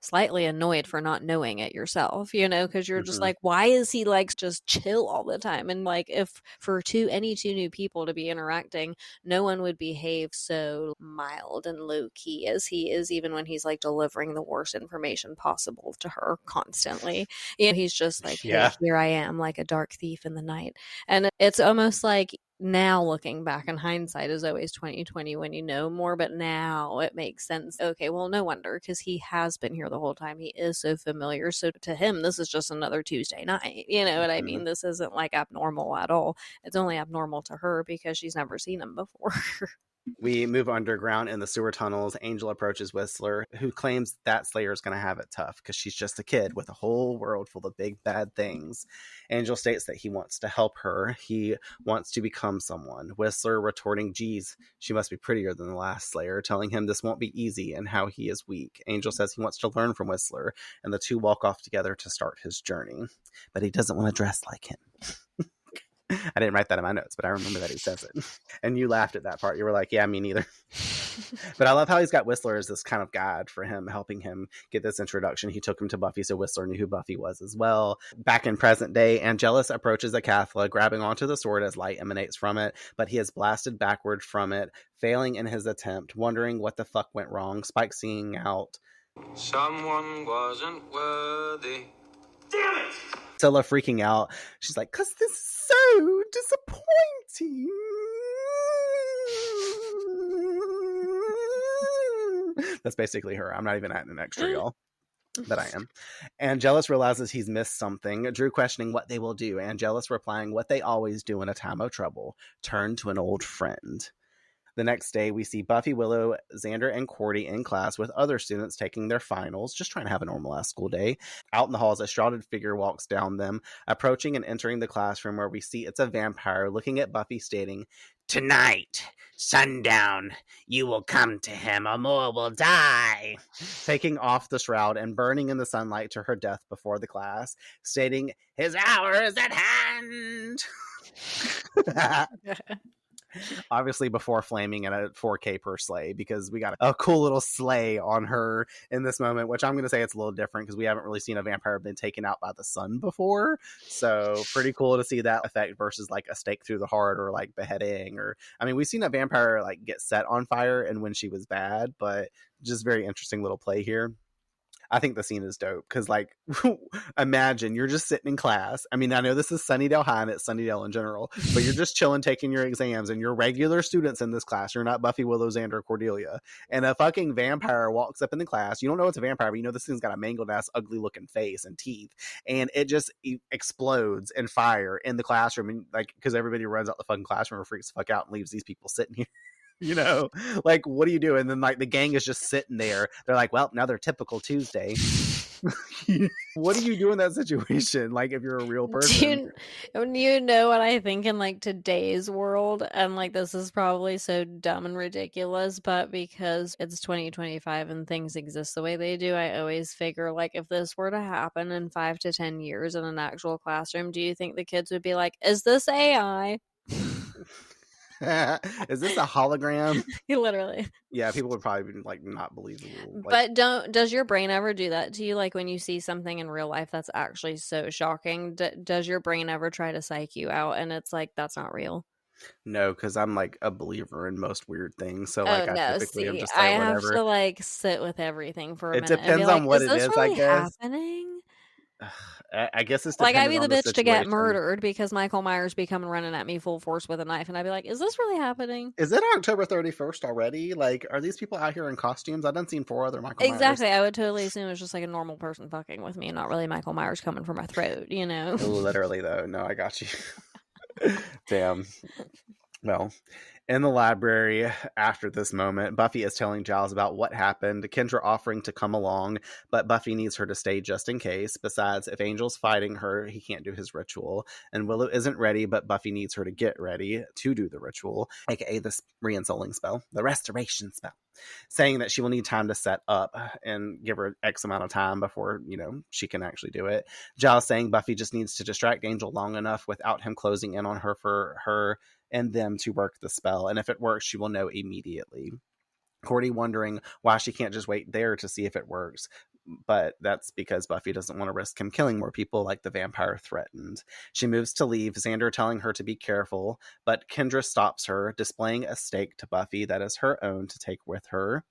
slightly annoyed for not knowing it yourself, you know, because you're just like, why is he like just chill all the time? And like, if for any two new people to be interacting, no one would behave so mild and low key as he is, even when he's like delivering the worst information possible to her constantly. You know, he's just like, hey, here I am, like a dark thief in the night. And it's almost like, now looking back in hindsight is always 2020 when you know more, but now it makes sense. Okay, well, no wonder, because he has been here the whole time. He is so familiar. So to him, this is just another Tuesday night. You know what I mean? This isn't like abnormal at all. It's only abnormal to her because she's never seen him before. We move underground in the sewer tunnels. Angel approaches Whistler, who claims that Slayer is going to have it tough because she's just a kid with a whole world full of big bad things. Angel states that he wants to help her. He wants to become someone. Whistler retorting, geez, she must be prettier than the last Slayer, telling him this won't be easy and how he is weak. Angel says he wants to learn from Whistler, and the two walk off together to start his journey. But he doesn't want to dress like him. I didn't write that in my notes, but I remember that he says it. And you laughed at that part. You were like, yeah, me neither. But I love how he's got Whistler as this kind of guide for him, helping him get this introduction. He took him to Buffy, so Whistler knew who Buffy was as well. Back in present day, Angelus approaches Acathla, grabbing onto the sword as light emanates from it, but he is blasted backward from it, failing in his attempt, wondering what the fuck went wrong. Spike singing out, someone wasn't worthy. Damn it! Scylla freaking out. She's like, cause this is so disappointing. That's basically her. I'm not even adding an extra, y'all. But I am. Angelus realizes he's missed something. Drew questioning what they will do. Angelus replying what they always do in a time of trouble. Turn to an old friend. The next day, we see Buffy, Willow, Xander, and Cordy in class with other students taking their finals, just trying to have a normal-ass school day. Out in the halls, a shrouded figure walks down them, approaching and entering the classroom where we see it's a vampire looking at Buffy, stating, tonight, sundown, you will come to him or more will die. Taking off the shroud and burning in the sunlight to her death before the class, stating, his hour is at hand. Obviously before flaming in a 4K per sleigh, because we got a cool little sleigh on her in this moment, which I'm going to say it's a little different because we haven't really seen a vampire been taken out by the sun before. So pretty cool to see that effect versus like a stake through the heart or like beheading, or I mean, we've seen a vampire like get set on fire and when she was bad, but just very interesting little play here. I think the scene is dope because, like, imagine you're just sitting in class. I mean, I know this is Sunnydale High and it's Sunnydale in general, but you're just chilling, taking your exams, and you're regular students in this class. You're not Buffy, Willow, Xander, Cordelia. And a fucking vampire walks up in the class. You don't know it's a vampire, but you know this thing's got a mangled ass, ugly looking face and teeth. And it just explodes in fire in the classroom. And, like, because everybody runs out the fucking classroom or freaks the fuck out and leaves these people sitting here. You know, like, what do you do? And then, like, the gang is just sitting there. They're like, well, another typical Tuesday. What do you do in that situation? Like, if you're a real person? You know what I think in, like, today's world? And, like, this is probably so dumb and ridiculous, but because it's 2025 and things exist the way they do, I always figure, like, if this were to happen in 5 to 10 years in an actual classroom, do you think the kids would be like, is this AI? Is this a hologram? Literally. Yeah, people would probably be like, not believable. Like, but does your brain ever do that to you? Like, when you see something in real life that's actually so shocking, does your brain ever try to psych you out and it's like, that's not real? No, because I'm like a believer in most weird things. So like, I am just like, I have whatever. to like sit with everything for a minute. It depends on what it is, really I guess. Happening? I guess it's like, I'd be the bitch situation. to get murdered because Michael Myers be coming running at me full force with a knife, and I'd be like, is this really happening? Is it October 31st already? Like, are these people out here in costumes? I've done seen 4 other Michael Myers. Exactly. I would totally assume it's just like a normal person fucking with me, not really Michael Myers coming for my throat, you know? Literally, though. No, I got you. Damn. Well, in the library after this moment, Buffy is telling Giles about what happened, Kendra offering to come along, but Buffy needs her to stay just in case. Besides, if Angel's fighting her, he can't do his ritual. And Willow isn't ready, but Buffy needs her to get ready to do the ritual, aka the re-ensouling spell, the restoration spell, saying that she will need time to set up and give her X amount of time before, you know, she can actually do it. Giles saying Buffy just needs to distract Angel long enough without him closing in on her for her and them to work the spell, and if it works, she will know immediately. Cordy wondering why she can't just wait there to see if it works, but that's because Buffy doesn't want to risk him killing more people like the vampire threatened. She moves to leave, Xander telling her to be careful, but Kendra stops her, displaying a stake to Buffy that is her own to take with her.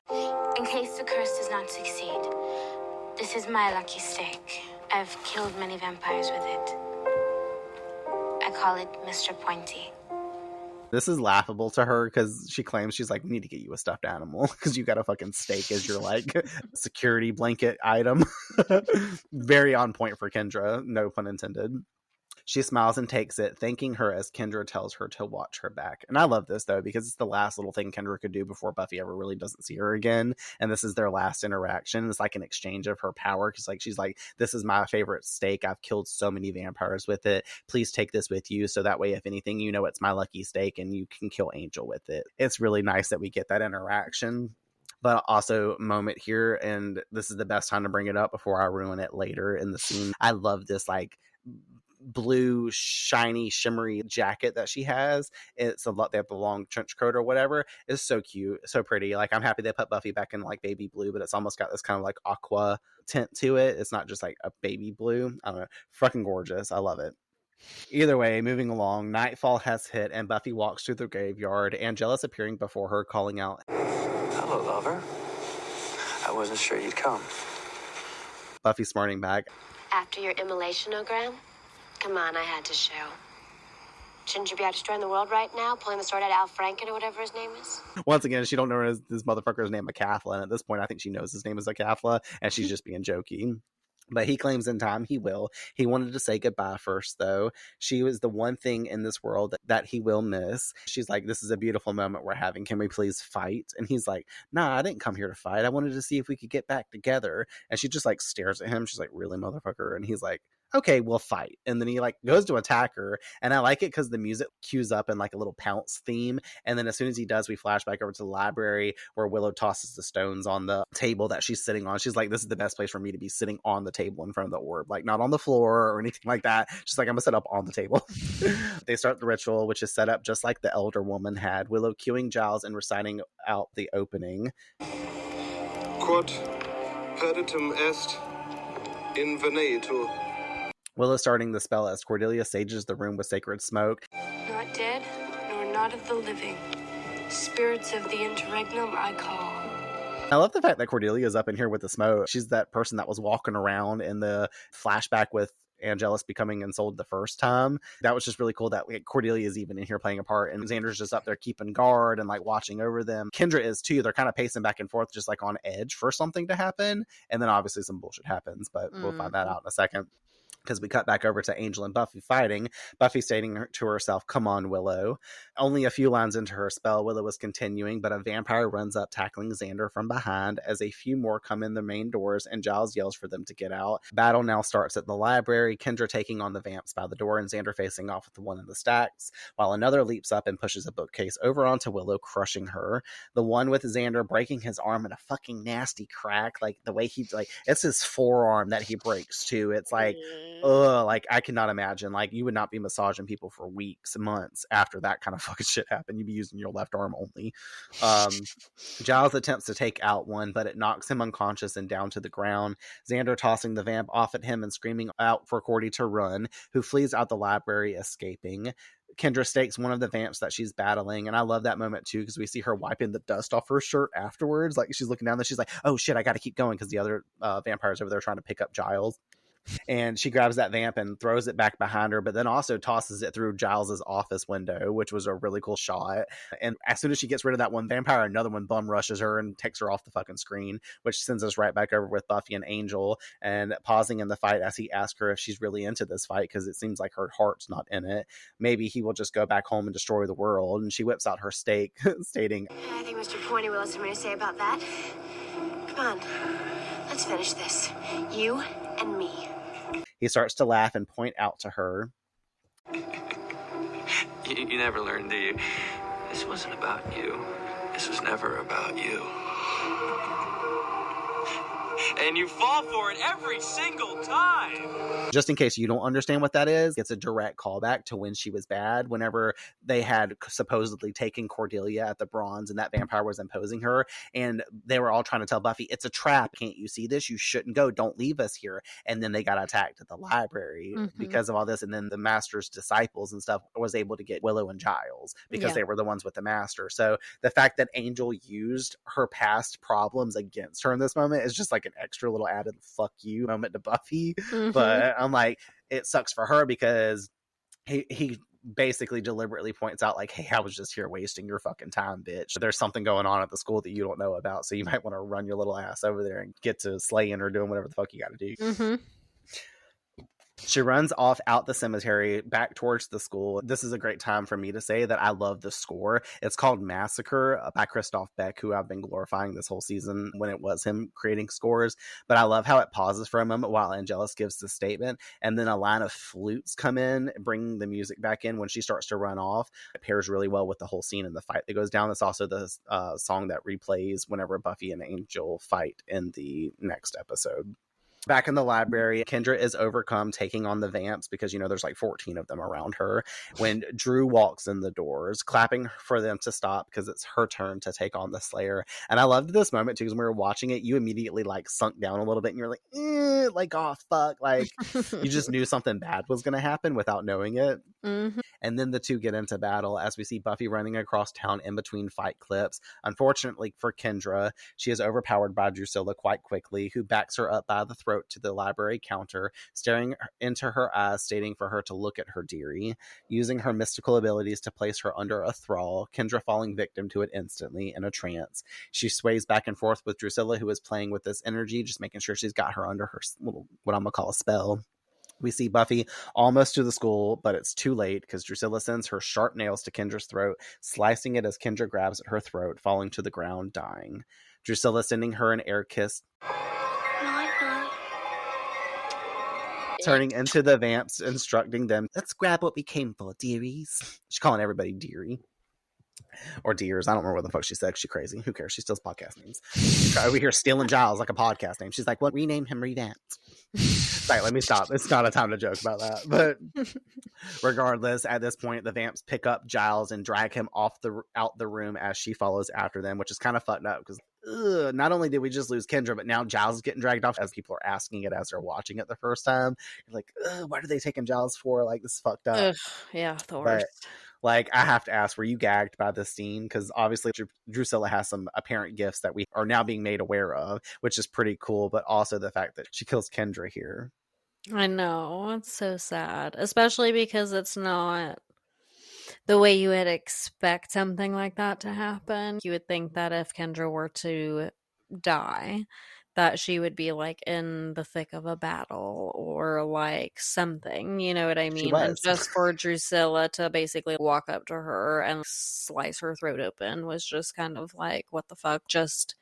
In case the curse does not succeed, this is my lucky stake. I've killed many vampires with it. I call it Mr. Pointy. This is laughable to her because she claims, she's like, we need to get you a stuffed animal because you got a fucking steak as your like security blanket item. Very on point for Kendra, no pun intended. She smiles and takes it, thanking her as Kendra tells her to watch her back. And I love this, though, because it's the last little thing Kendra could do before Buffy ever really doesn't see her again. And this is their last interaction. It's like an exchange of her power, because like she's like, this is my favorite steak. I've killed so many vampires with it. Please take this with you. So that way, if anything, you know it's my lucky steak and you can kill Angel with it. It's really nice that we get that interaction. But also moment here, and this is the best time to bring it up before I ruin it later in the scene. I love this like blue shiny shimmery jacket that she has. It's a lot, they have the long trench coat or whatever. It's so cute, so pretty. Like, I'm happy they put Buffy back in like baby blue, but it's almost got this kind of like aqua tint to it. It's not just like a baby blue. I don't know, fucking gorgeous. I love it. Either way, moving along, nightfall has hit and Buffy walks through the graveyard, Angelus appearing before her, calling out, "Hello, lover. I wasn't sure you'd come." Buffy smarting back, After your immolation-ogram? Come on, I had to show. Shouldn't you be out destroying the world right now, pulling the sword out of Al Franken or whatever his name is? Once again, she don't know this motherfucker's name Ecafla, and at this point I think she knows his name is Ecafla, and she's just being jokey. But he claims in time he will. He wanted to say goodbye first, though. She was the one thing in this world that he will miss. She's like, this is a beautiful moment we're having. Can we please fight? And he's like, nah, I didn't come here to fight. I wanted to see if we could get back together. And she just like stares at him. She's like, really, motherfucker? And he's like, okay, we'll fight. And then he like goes to attack her. And I like it because the music cues up in like a little pounce theme. And then as soon as he does, we flash back over to the library where Willow tosses the stones on the table that she's sitting on. She's like, this is the best place for me to be, sitting on the table in front of the orb, like not on the floor or anything like that. She's like, I'm gonna sit up on the table. They start the ritual, which is set up just like the elder woman had, Willow cueing Giles and reciting out the opening. Quod perditum est invenetur. Willow starting the spell as Cordelia sages the room with sacred smoke. Not dead, nor not of the living. Spirits of the interregnum I call. I love the fact that Cordelia is up in here with the smoke. She's that person that was walking around in the flashback with Angelus becoming ensouled the first time. That was just really cool that like, Cordelia is even in here playing a part, and Xander's just up there keeping guard and like watching over them. Kendra is too. They're kind of pacing back and forth, just like on edge for something to happen. And then obviously some bullshit happens, but we'll find that out in a second. Because we cut back over to Angel and Buffy fighting. Buffy stating to herself, come on, Willow. Only a few lines into her spell, Willow was continuing, but a vampire runs up, tackling Xander from behind as a few more come in the main doors, and Giles yells for them to get out. Battle now starts at the library, Kendra taking on the vamps by the door and Xander facing off with the one in the stacks, while another leaps up and pushes a bookcase over onto Willow, crushing her. The one with Xander breaking his arm in a fucking nasty crack, like the way he, like, it's his forearm that he breaks too. It's like, like I cannot imagine, like you would not be massaging people for weeks, months after that kind of fucking shit happened. You'd be using your left arm only. Giles attempts to take out one, but it knocks him unconscious and down to the ground. Xander tossing the vamp off at him and screaming out for Cordy to run, who flees out the library, escaping. Kendra stakes one of the vamps that she's battling, and I love that moment too because we see her wiping the dust off her shirt afterwards. Like she's looking down there, she's like, oh shit, I gotta keep going because the other vampires over there trying to pick up Giles. And she grabs that vamp and throws it back behind her, but then also tosses it through Giles's office window, which was a really cool shot. And as soon as she gets rid of that one vampire, another one bum rushes her and takes her off the fucking screen, which sends us right back over with Buffy and Angel, and pausing in the fight as he asks her if she's really into this fight because it seems like her heart's not in it. Maybe he will just go back home and destroy the world. And she whips out her stake, stating, I think Mr. Pointy will have something to say about that. Come on, let's finish this. You and me. He starts to laugh and point out to her. You never learn, do you? This wasn't about you. This was never about you. And you fall for it every single time. Just in case you don't understand what that is, it's a direct callback to when she was bad, whenever they had supposedly taken Cordelia at the Bronze and that vampire was imposing her. And they were all trying to tell Buffy, it's a trap. Can't you see this? You shouldn't go. Don't leave us here. And then they got attacked at the library because of all this. And then the Master's disciples and stuff was able to get Willow and Giles because they were the ones with the Master. So the fact that Angel used her past problems against her in this moment is just like an extra little added fuck you moment to Buffy. But I'm like, it sucks for her because he basically deliberately points out like, hey, I was just here wasting your fucking time, bitch. There's something going on at the school that you don't know about, so you might want to run your little ass over there and get to slaying or doing whatever the fuck you gotta do. She runs off out the cemetery back towards the school. This is a great time for me to say that I love the score. It's called Massacre by Christoph Beck, who I've been glorifying this whole season when it was him creating scores. But I love how it pauses for a moment while Angelus gives the statement, and then a line of flutes come in, bringing the music back in when she starts to run off. It pairs really well with the whole scene and the fight that goes down. It's also the song that replays whenever Buffy and Angel fight in the next episode. Back in the library, Kendra is overcome taking on the vamps because, you know, there's like 14 of them around her when Drew walks in the doors, clapping for them to stop because it's her turn to take on the Slayer. And I loved this moment too because when we were watching it, you immediately like sunk down a little bit and you're like, oh, fuck. Like you just knew something bad was going to happen without knowing it. And then the two get into battle as we see Buffy running across town in between fight clips. Unfortunately for Kendra, she is overpowered by Drusilla quite quickly, who backs her up by the throat to the library counter, staring into her eyes, stating for her to look at her dearie. Using her mystical abilities to place her under a thrall, Kendra falling victim to it instantly in a trance. She sways back and forth with Drusilla, who is playing with this energy, just making sure she's got her under her little, what I'm gonna call a spell. We see Buffy almost to the school, but it's too late because Drusilla sends her sharp nails to Kendra's throat, slicing it as Kendra grabs at her throat, falling to the ground, dying. Drusilla sending her an air kiss. turning into the vamps, instructing them, let's grab what we came for, dearies. She's calling everybody dearie. Or dears. I don't remember what the fuck she said. She's crazy. Who cares? She steals podcast names. She's over here stealing Giles like a podcast name. She's like, well, rename him Revamped. Like, let me stop. It's not a time to joke about that. But regardless, at this point, the vamps pick up Giles and drag him out the room as she follows after them, which is kind of fucked up because not only did we just lose Kendra, but now Giles is getting dragged off as people are asking it as they're watching it the first time. You're like, what are they taking Giles for? Like, this is fucked up. Ugh, yeah, the worst. But, like, I have to ask, were you gagged by this scene? Because obviously Drusilla has some apparent gifts that we are now being made aware of, which is pretty cool, but also the fact that she kills Kendra here. I know, it's so sad, especially because it's not the way you would expect something like that to happen. You would think that if Kendra were to die, that she would be like in the thick of a battle or like something, you know what I mean? And just for Drusilla to basically walk up to her and slice her throat open was just kind of like, what the fuck? Just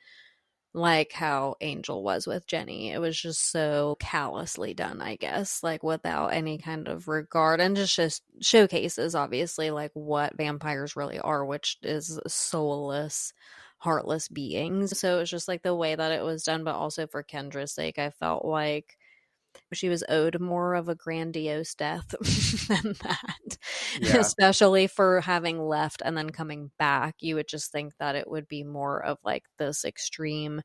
like how Angel was with Jenny. It was just so callously done, I guess, like without any kind of regard, and just showcases obviously like what vampires really are, which is soulless, heartless beings. So it's just like the way that it was done, but also for Kendra's sake, I felt like she was owed more of a grandiose death than that. Yeah. Especially for having left and then coming back. You would just think that it would be more of like this extreme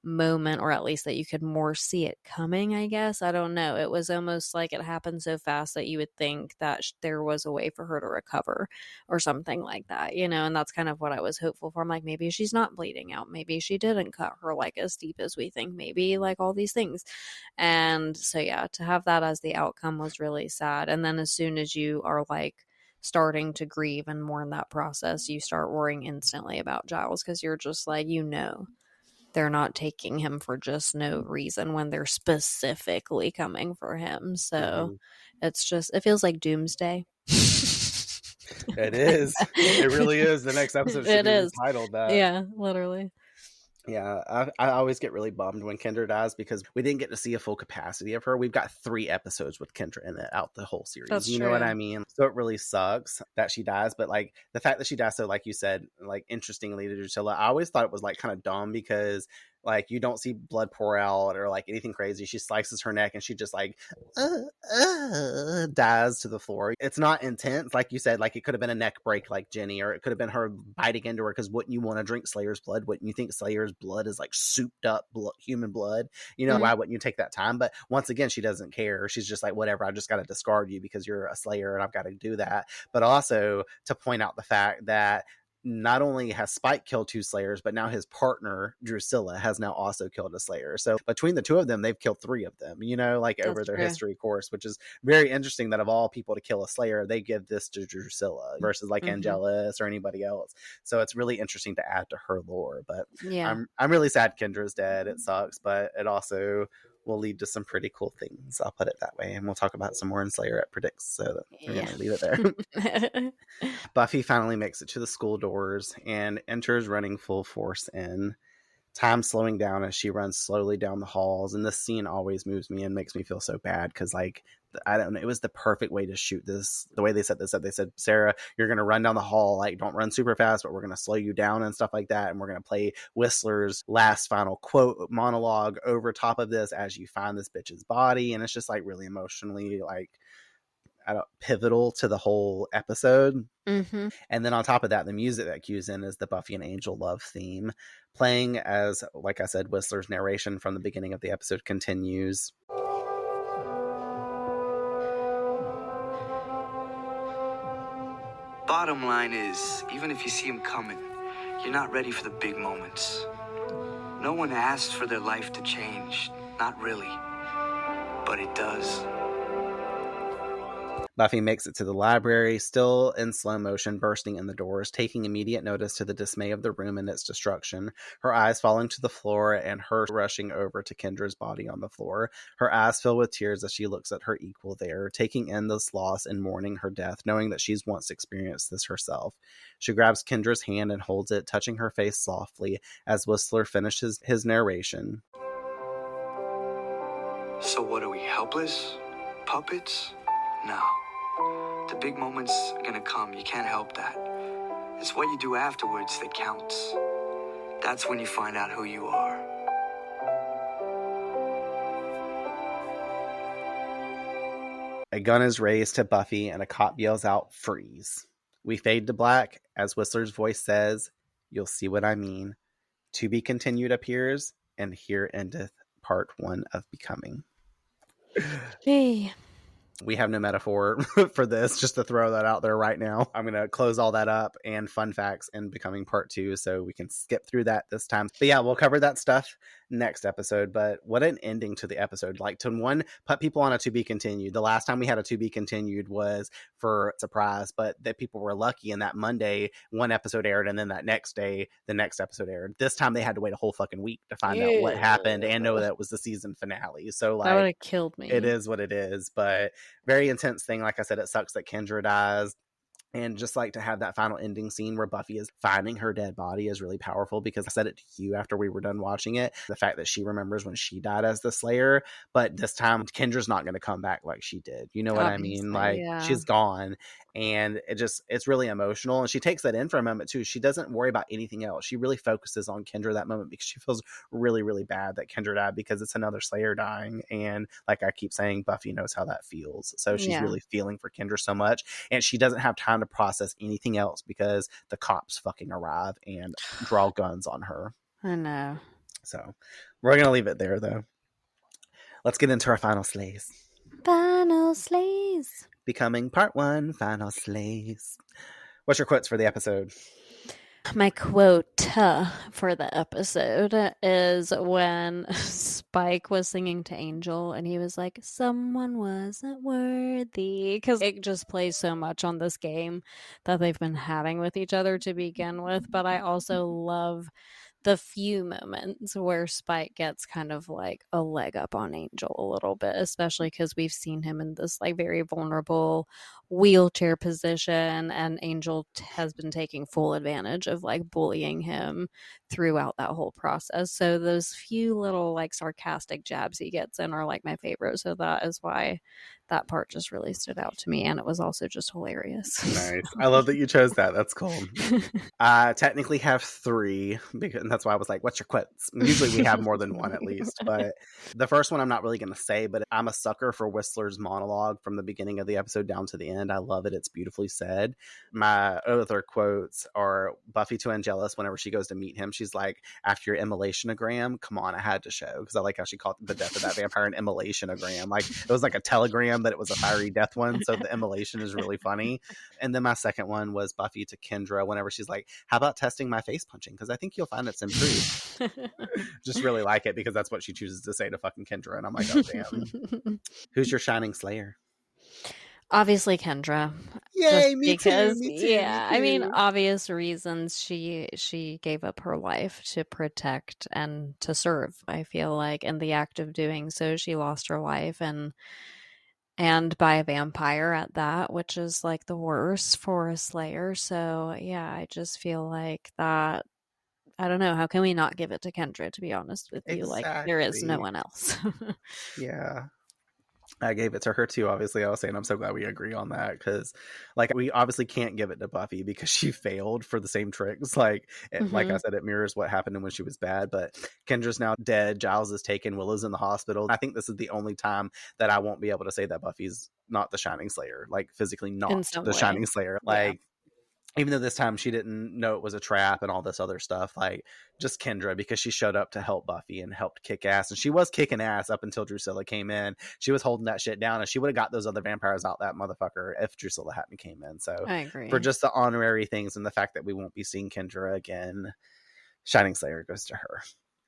moment, or at least that you could more see it coming, I guess. I don't know. It was almost like it happened so fast that you would think that there was a way for her to recover or something like that, you know, and that's kind of what I was hopeful for. I'm like, maybe she's not bleeding out. Maybe she didn't cut her like as deep as we think. Maybe like all these things. And so, yeah, to have that as the outcome was really sad. And then as soon as you are like starting to grieve and mourn that process, you start worrying instantly about Giles, because you're just like, you know, they're not taking him for just no reason when they're specifically coming for him. So it's just, it feels like doomsday. It is. It really is. The next episode should be titled that. Yeah, literally. Yeah, I always get really bummed when Kendra dies because we didn't get to see a full capacity of her. We've got 3 episodes with Kendra in it out the whole series. That's you true. know what I mean? So it really sucks that she dies. But like the fact that she dies so, like you said, like interestingly to Drusilla, I always thought it was like kind of dumb because like you don't see blood pour out or like anything crazy. She slices her neck and she just like dies to the floor. It's not intense. Like you said, like it could have been a neck break like Jenny, or it could have been her biting into her, because wouldn't you want to drink Slayer's blood? Wouldn't you think Slayer's blood is like souped up human blood? You know, why wouldn't you take that time? But once again, she doesn't care. She's just like, whatever, I just got to discard you because you're a Slayer and I've got to do that. But also to point out the fact that not only has Spike killed 2 Slayers, but now his partner, Drusilla, has now also killed a Slayer. So between the 2 of them, they've killed 3 of them, you know, like over their history course, which is very interesting that of all people to kill a Slayer, they give this to Drusilla versus like Angelus or anybody else. So it's really interesting to add to her lore. But yeah, I'm really sad Kendra's dead. It sucks, but it also will lead to some pretty cool things. I'll put it that way. And we'll talk about some more in Slayer at Predicts. So we're going to leave it there. Buffy finally makes it to the school doors and enters running full force in. Time slowing down as she runs slowly down the halls. And this scene always moves me and makes me feel so bad because, like, I don't know, it was the perfect way to shoot this. The way they set this up, they said, Sarah, you're going to run down the hall. Like, don't run super fast, but we're going to slow you down and stuff like that. And we're going to play Whistler's last final quote monologue over top of this as you find this bitch's body. And it's just like really emotionally, like, pivotal to the whole episode. And then on top of that, the music that cues in is the Buffy and Angel love theme, playing as, like I said, Whistler's narration from the beginning of the episode continues. Bottom line is, even if you see him coming, you're not ready for the big moments. No one asked for their life to change. Not really. But it does. Buffy makes it to the library, still in slow motion, bursting in the doors, taking immediate notice to the dismay of the room and its destruction, her eyes falling to the floor and her rushing over to Kendra's body on the floor, her eyes fill with tears as she looks at her equal there, taking in this loss and mourning her death, knowing that she's once experienced this herself. She grabs Kendra's hand and holds it, touching her face softly as Whistler finishes his narration. So what, are we helpless? Puppets? No. The big moments are gonna come. You can't help that. It's what you do afterwards that counts. That's when you find out who you are. A gun is raised to Buffy and a cop yells out, "Freeze." We fade to black as Whistler's voice says, "You'll see what I mean." To be continued appears, and here endeth part 1 of Becoming. Hey. We have no metaphor for this, just to throw that out there right now. I'm going to close all that up and fun facts in Becoming part 2, so we can skip through that this time. But yeah, we'll cover that stuff next episode. But what an ending to the episode. Like, to one, put people on a to be continued. The last time we had a to be continued was for Surprise, but that people were lucky, and that Monday one episode aired, and then that next day the next episode aired. This time they had to wait a whole fucking week to find out what happened and know that it was the season finale. So like, that would have killed me. It is what it is. But very intense thing. Like I said, it sucks that Kendra dies. And just like to have that final ending scene where Buffy is finding her dead body is really powerful, because I said it to you after we were done watching it. The fact that she remembers when she died as the Slayer, but this time Kendra's not going to come back like she did. You know what I mean? Like, she's gone. And it's really emotional. And she takes that in for a moment too. She doesn't worry about anything else. She really focuses on Kendra that moment, because she feels really, really bad that Kendra died, because it's another Slayer dying. And like I keep saying, Buffy knows how that feels. So she's really feeling for Kendra so much. And she doesn't have time to process anything else, because the cops fucking arrive and draw guns on her. I know. So we're going to leave it there though. Let's get into our final slays. Final slays. Becoming part 1, final slays. What's your quotes for the episode? My quote for the episode is when Spike was singing to Angel and he was like, "Someone wasn't worthy," because it just plays so much on this game that they've been having with each other to begin with. But I also love the few moments where Spike gets kind of like a leg up on Angel a little bit, especially because we've seen him in this like very vulnerable wheelchair position, and Angel has been taking full advantage of like bullying him throughout that whole process. So those few little like sarcastic jabs he gets in are like my favorite. So that is why that part just really stood out to me, and it was also just hilarious. Nice. I love that you chose that. That's cool. I technically have 3, and that's why I was like, what's your quotes? Usually we have more than one at least, but the first one I'm not really going to say, but I'm a sucker for Whistler's monologue from the beginning of the episode down to the end. I love it. It's beautifully said. My other quotes are Buffy to Angelus whenever she goes to meet him. She's like, "After your immolation-ogram, come on, I had to show," because I like how she called the death of that vampire an immolation-ogram. Like, it was like a telegram, but it was a fiery death one. So the immolation is really funny. And then my second one was Buffy to Kendra whenever she's like, "How about testing my face punching? Because I think you'll find it's improved." Just really like it, because that's what she chooses to say to fucking Kendra. And I'm like, oh, damn. Who's your shining Slayer? Obviously Kendra. Yay, me too. Yeah, I mean, obvious reasons. She gave up her life to protect and to serve. I feel like in the act of doing so, she lost her life, and by a vampire at that, which is like the worst for a Slayer. So yeah, I just feel like that. I don't know. How can we not give it to Kendra, to be honest with you? Exactly. Like, there is no one else. Yeah. I gave it to her too, obviously. I was saying I'm so glad we agree on that, because like, we obviously can't give it to Buffy because she failed for the same tricks. Like, like I said, it mirrors what happened when she was bad. But Kendra's now dead. Giles is taken. Willow's in the hospital. I think this is the only time that I won't be able to say that Buffy's not the Shining Slayer, like physically not the Shining Slayer. Like, even though this time she didn't know it was a trap and all this other stuff, like, just Kendra, because she showed up to help Buffy and helped kick ass. And she was kicking ass up until Drusilla came in. She was holding that shit down, and she would have got those other vampires out that motherfucker if Drusilla hadn't came in. So I agree. For just the honorary things and the fact that we won't be seeing Kendra again, Shining Slayer goes to her.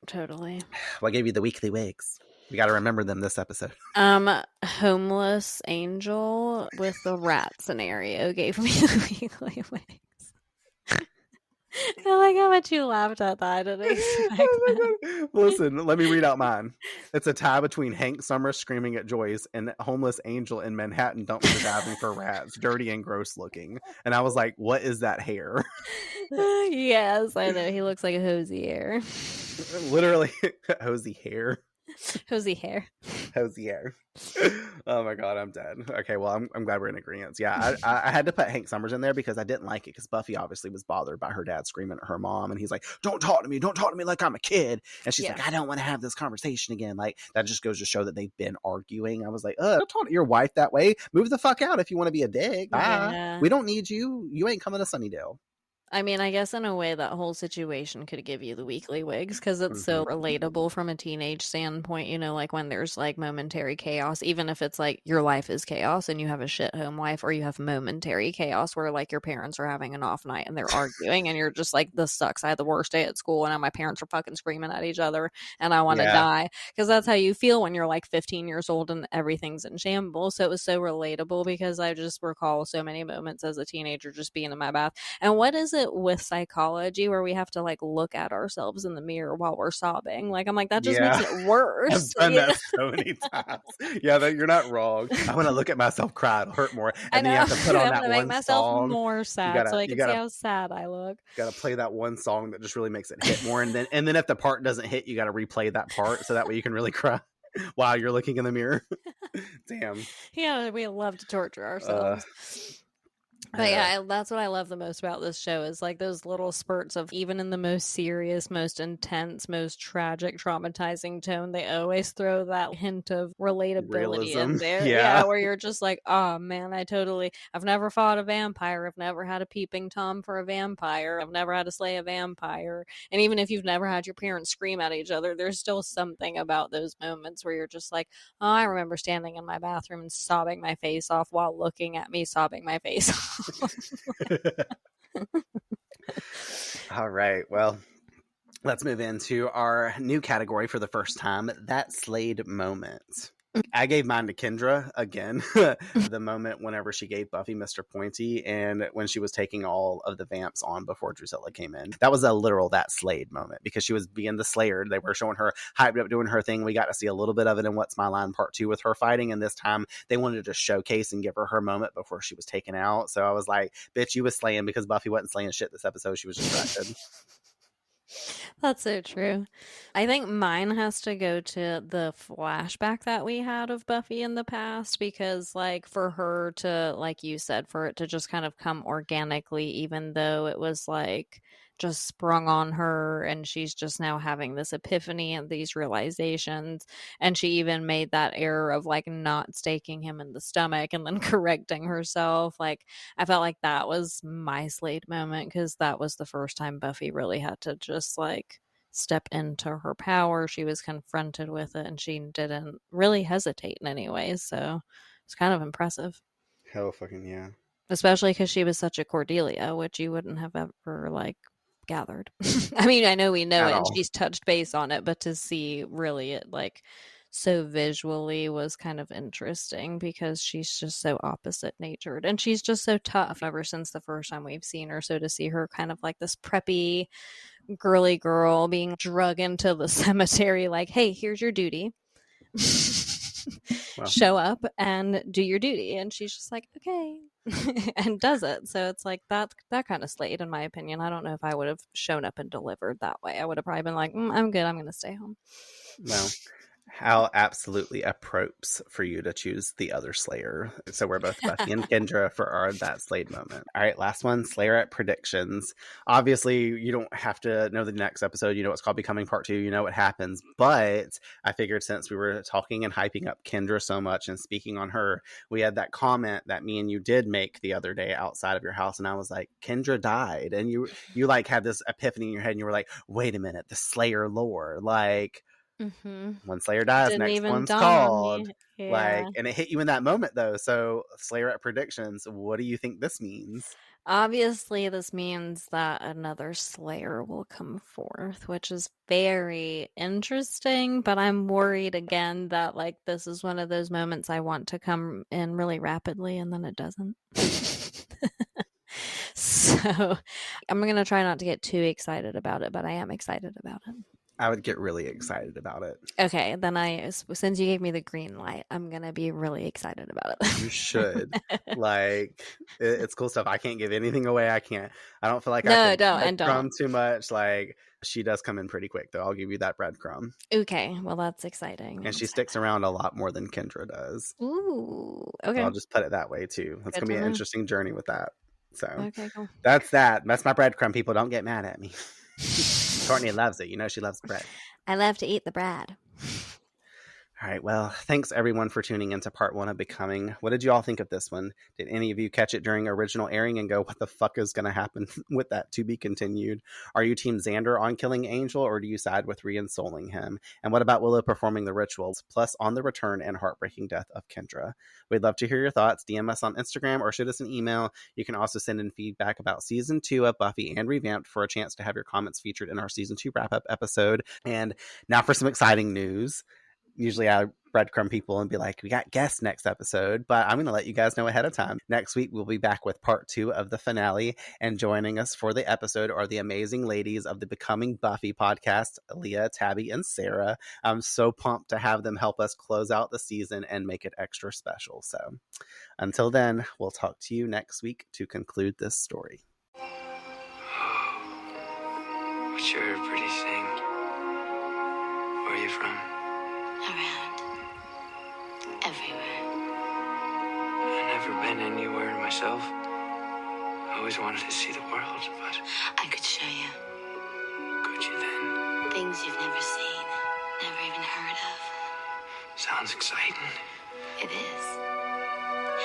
Totally. Well, I gave you the weekly wigs. We got to remember them this episode. Homeless Angel with the rat scenario gave me the weekly wigs. I like how much you laughed at that. I didn't expect that. Listen, let me read out mine. It's a tie between Hank Summers screaming at Joyce and Homeless Angel in Manhattan dumpster diving for rats, dirty and gross looking. And I was like, what is that hair? Yes, I know. He looks like a hosey hair. Literally, hosey hair. Hosey hair. Hosier. Oh my god, I'm dead. Okay, well, I'm glad we're in agreement. Yeah, I had to put Hank Summers in there because I didn't like it because Buffy obviously was bothered by her dad screaming at her mom, and he's like, don't talk to me like I'm a kid. And she's like, I don't want to have this conversation again. Like, that just goes to show that they've been arguing. I was like, don't talk to your wife that way. Move the fuck out if you want to be a dick. Bye. We don't need you. You ain't coming to Sunnydale. I mean, I guess in a way that whole situation could give you the weekly wigs because it's so relatable from a teenage standpoint, you know, like when there's like momentary chaos, even if it's like your life is chaos and you have a shit home life, or you have momentary chaos where like your parents are having an off night and they're arguing and you're just like, this sucks. I had the worst day at school and now my parents are fucking screaming at each other and I want to die, because that's how you feel when you're like 15 years old and everything's in shambles. So it was so relatable because I just recall so many moments as a teenager just being in my bath. And what is it with psychology where we have to like look at ourselves in the mirror while we're sobbing? Like, I'm like, that just makes it worse. I've done that so many times. Yeah, you're not wrong. I want to look at myself cry. It'll hurt more. And then you have to put on that one make myself song. More sad so I can see how sad I look. You got to play that one song that just really makes it hit more. And then if the part doesn't hit, you got to replay that part so that way you can really cry while you're looking in the mirror. Damn. Yeah, we love to torture ourselves. But yeah, that's what I love the most about this show is like those little spurts of, even in the most serious, most intense, most tragic, traumatizing tone, they always throw that hint of relatability in there. Yeah, where you're just like, oh man, I've never fought a vampire. I've never had a peeping Tom for a vampire. I've never had to slay a vampire. And even if you've never had your parents scream at each other, there's still something about those moments where you're just like, oh, I remember standing in my bathroom and sobbing my face off while looking at me sobbing my face off. All right, well, let's move into our new category for the first time, that slayed moment. I gave mine to Kendra again. The moment whenever she gave Buffy Mr. Pointy and when she was taking all of the vamps on before Drusilla came in. That was a literal that slayed moment because she was being the slayer. They were showing her hyped up doing her thing. We got to see a little bit of it in What's My Line Part 2 with her fighting, and this time they wanted to showcase and give her moment before she was taken out. So I was like, bitch, you was slaying, because Buffy wasn't slaying shit this episode. She was distracted. That's so true. I think mine has to go to the flashback that we had of Buffy in the past, because like for her to, like you said, for it to just kind of come organically, even though it was like just sprung on her and she's just now having this epiphany and these realizations, and she even made that error of like not staking him in the stomach and then correcting herself. Like, I felt like that was my Slade moment, because that was the first time Buffy really had to just like step into her power. She was confronted with it and she didn't really hesitate in any way, so it's kind of impressive. Hell fucking yeah. Especially because she was such a Cordelia, which you wouldn't have ever like gathered. I mean, I know we know At it and all. she's touched base on it, but to see really it like so visually was kind of interesting, because she's just so opposite natured and she's just so tough ever since the first time we've seen her. So to see her kind of like this preppy girly girl being drug into the cemetery like, hey, here's your duty. Wow. Show up and do your duty, and she's just like, okay. And does it. So it's like that kind of Slade, in my opinion. I don't know if I would have shown up and delivered that way. I would have probably been like, I'm good, I'm gonna stay home. No. How absolutely appropriate for you to choose the other Slayer. So we're both Buffy and Kendra for our that Slade moment. All right, last one, Slayer at predictions. Obviously, you don't have to know the next episode. You know it's called Becoming Part 2. You know what happens. But I figured since we were talking and hyping up Kendra so much and speaking on her, we had that comment that me and you did make the other day outside of your house. And I was like, Kendra died. And you like had this epiphany in your head and you were like, wait a minute, the Slayer lore. Like, when Slayer dies, Didn't next even one's dawn on called. me. Yeah. Like, and it hit you in that moment though. So Slayer at predictions, what do you think this means? Obviously, this means that another Slayer will come forth, which is very interesting, but I'm worried again that like this is one of those moments I want to come in really rapidly and then it doesn't. So I'm going to try not to get too excited about it, but I am excited about it. I would get really excited about it. Okay, then since you gave me the green light, I'm going to be really excited about it. You should. Like, it's cool stuff. I can't give anything away. I don't feel like No, I can don't, and don't. too much. Like, She does come in pretty quick, though. I'll give you that breadcrumb. Okay, well, that's exciting. And she sticks around a lot more than Kendra does. Ooh, okay. So I'll just put it that way, too. It's going to be an interesting journey with that. So okay, cool. That's that. That's my breadcrumb, people. Don't get mad at me. Courtney loves it. You know she loves bread. I love to eat the bread. All right. Well, thanks everyone for tuning into part 1 of Becoming. What did you all think of this one? Did any of you catch it during original airing and go, what the fuck is going to happen with that to be continued? Are you team Xander on killing Angel, or do you side with re-ensouling him? And what about Willow performing the rituals, plus on the return and heartbreaking death of Kendra? We'd love to hear your thoughts. DM us on Instagram or shoot us an email. You can also send in feedback about season 2 of Buffy and Revamped for a chance to have your comments featured in our season 2 wrap-up episode. And now for some exciting news. Usually I breadcrumb people and be like, we got guests next episode, but I'm going to let you guys know ahead of time. Next week, we'll be back with part 2 of the finale, and joining us for the episode are the amazing ladies of the Becoming Buffy podcast, Leah, Tabby, and Sarah. I'm so pumped to have them help us close out the season and make it extra special. So until then, we'll talk to you next week to conclude this story. What sure a pretty thing. Where are you from? Around. Everywhere. I've never been anywhere myself. I always wanted to see the world, but... I could show you. Could you then? Things you've never seen, never even heard of. Sounds exciting. It is.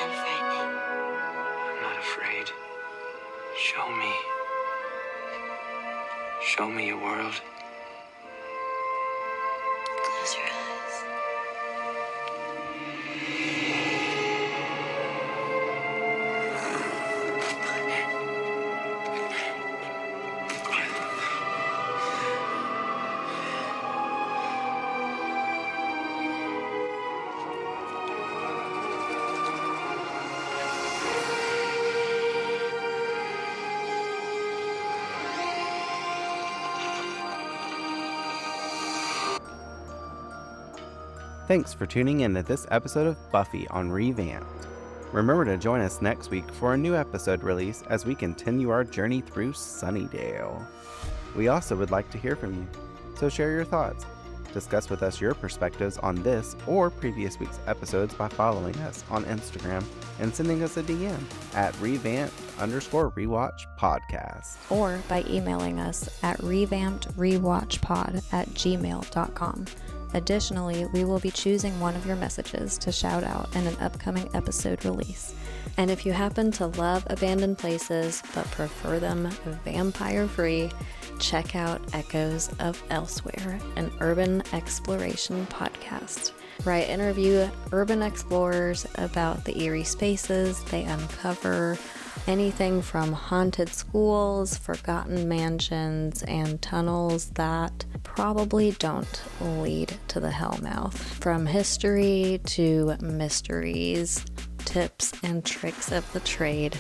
And frightening. I'm not afraid. Show me. Show me a world. Close your eyes. Thanks for tuning in to this episode of Buffy on Revamped. Remember to join us next week for a new episode release as we continue our journey through Sunnydale. We also would like to hear from you, so share your thoughts. Discuss with us your perspectives on this or previous week's episodes by following us on Instagram and sending us a DM at revamped_rewatchpodcast. Or by emailing us at revampedrewatchpod@gmail.com. Additionally, we will be choosing one of your messages to shout out in an upcoming episode release. And if you happen to love abandoned places but prefer them vampire-free, check out Echoes of Elsewhere, an urban exploration podcast, where I interview urban explorers about the eerie spaces they uncover, anything from haunted schools, forgotten mansions, and tunnels that probably don't lead to the Hellmouth. From history to mysteries, tips and tricks of the trade,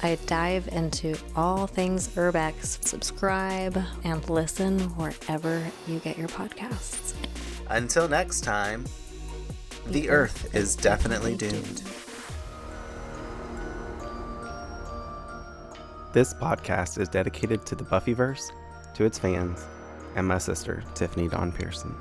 I dive into all things Urbex. Subscribe and listen wherever you get your podcasts. Until next time, the Earth is definitely doomed. This podcast is dedicated to the Buffyverse, to its fans, and my sister, Tiffany Dawn Pearson.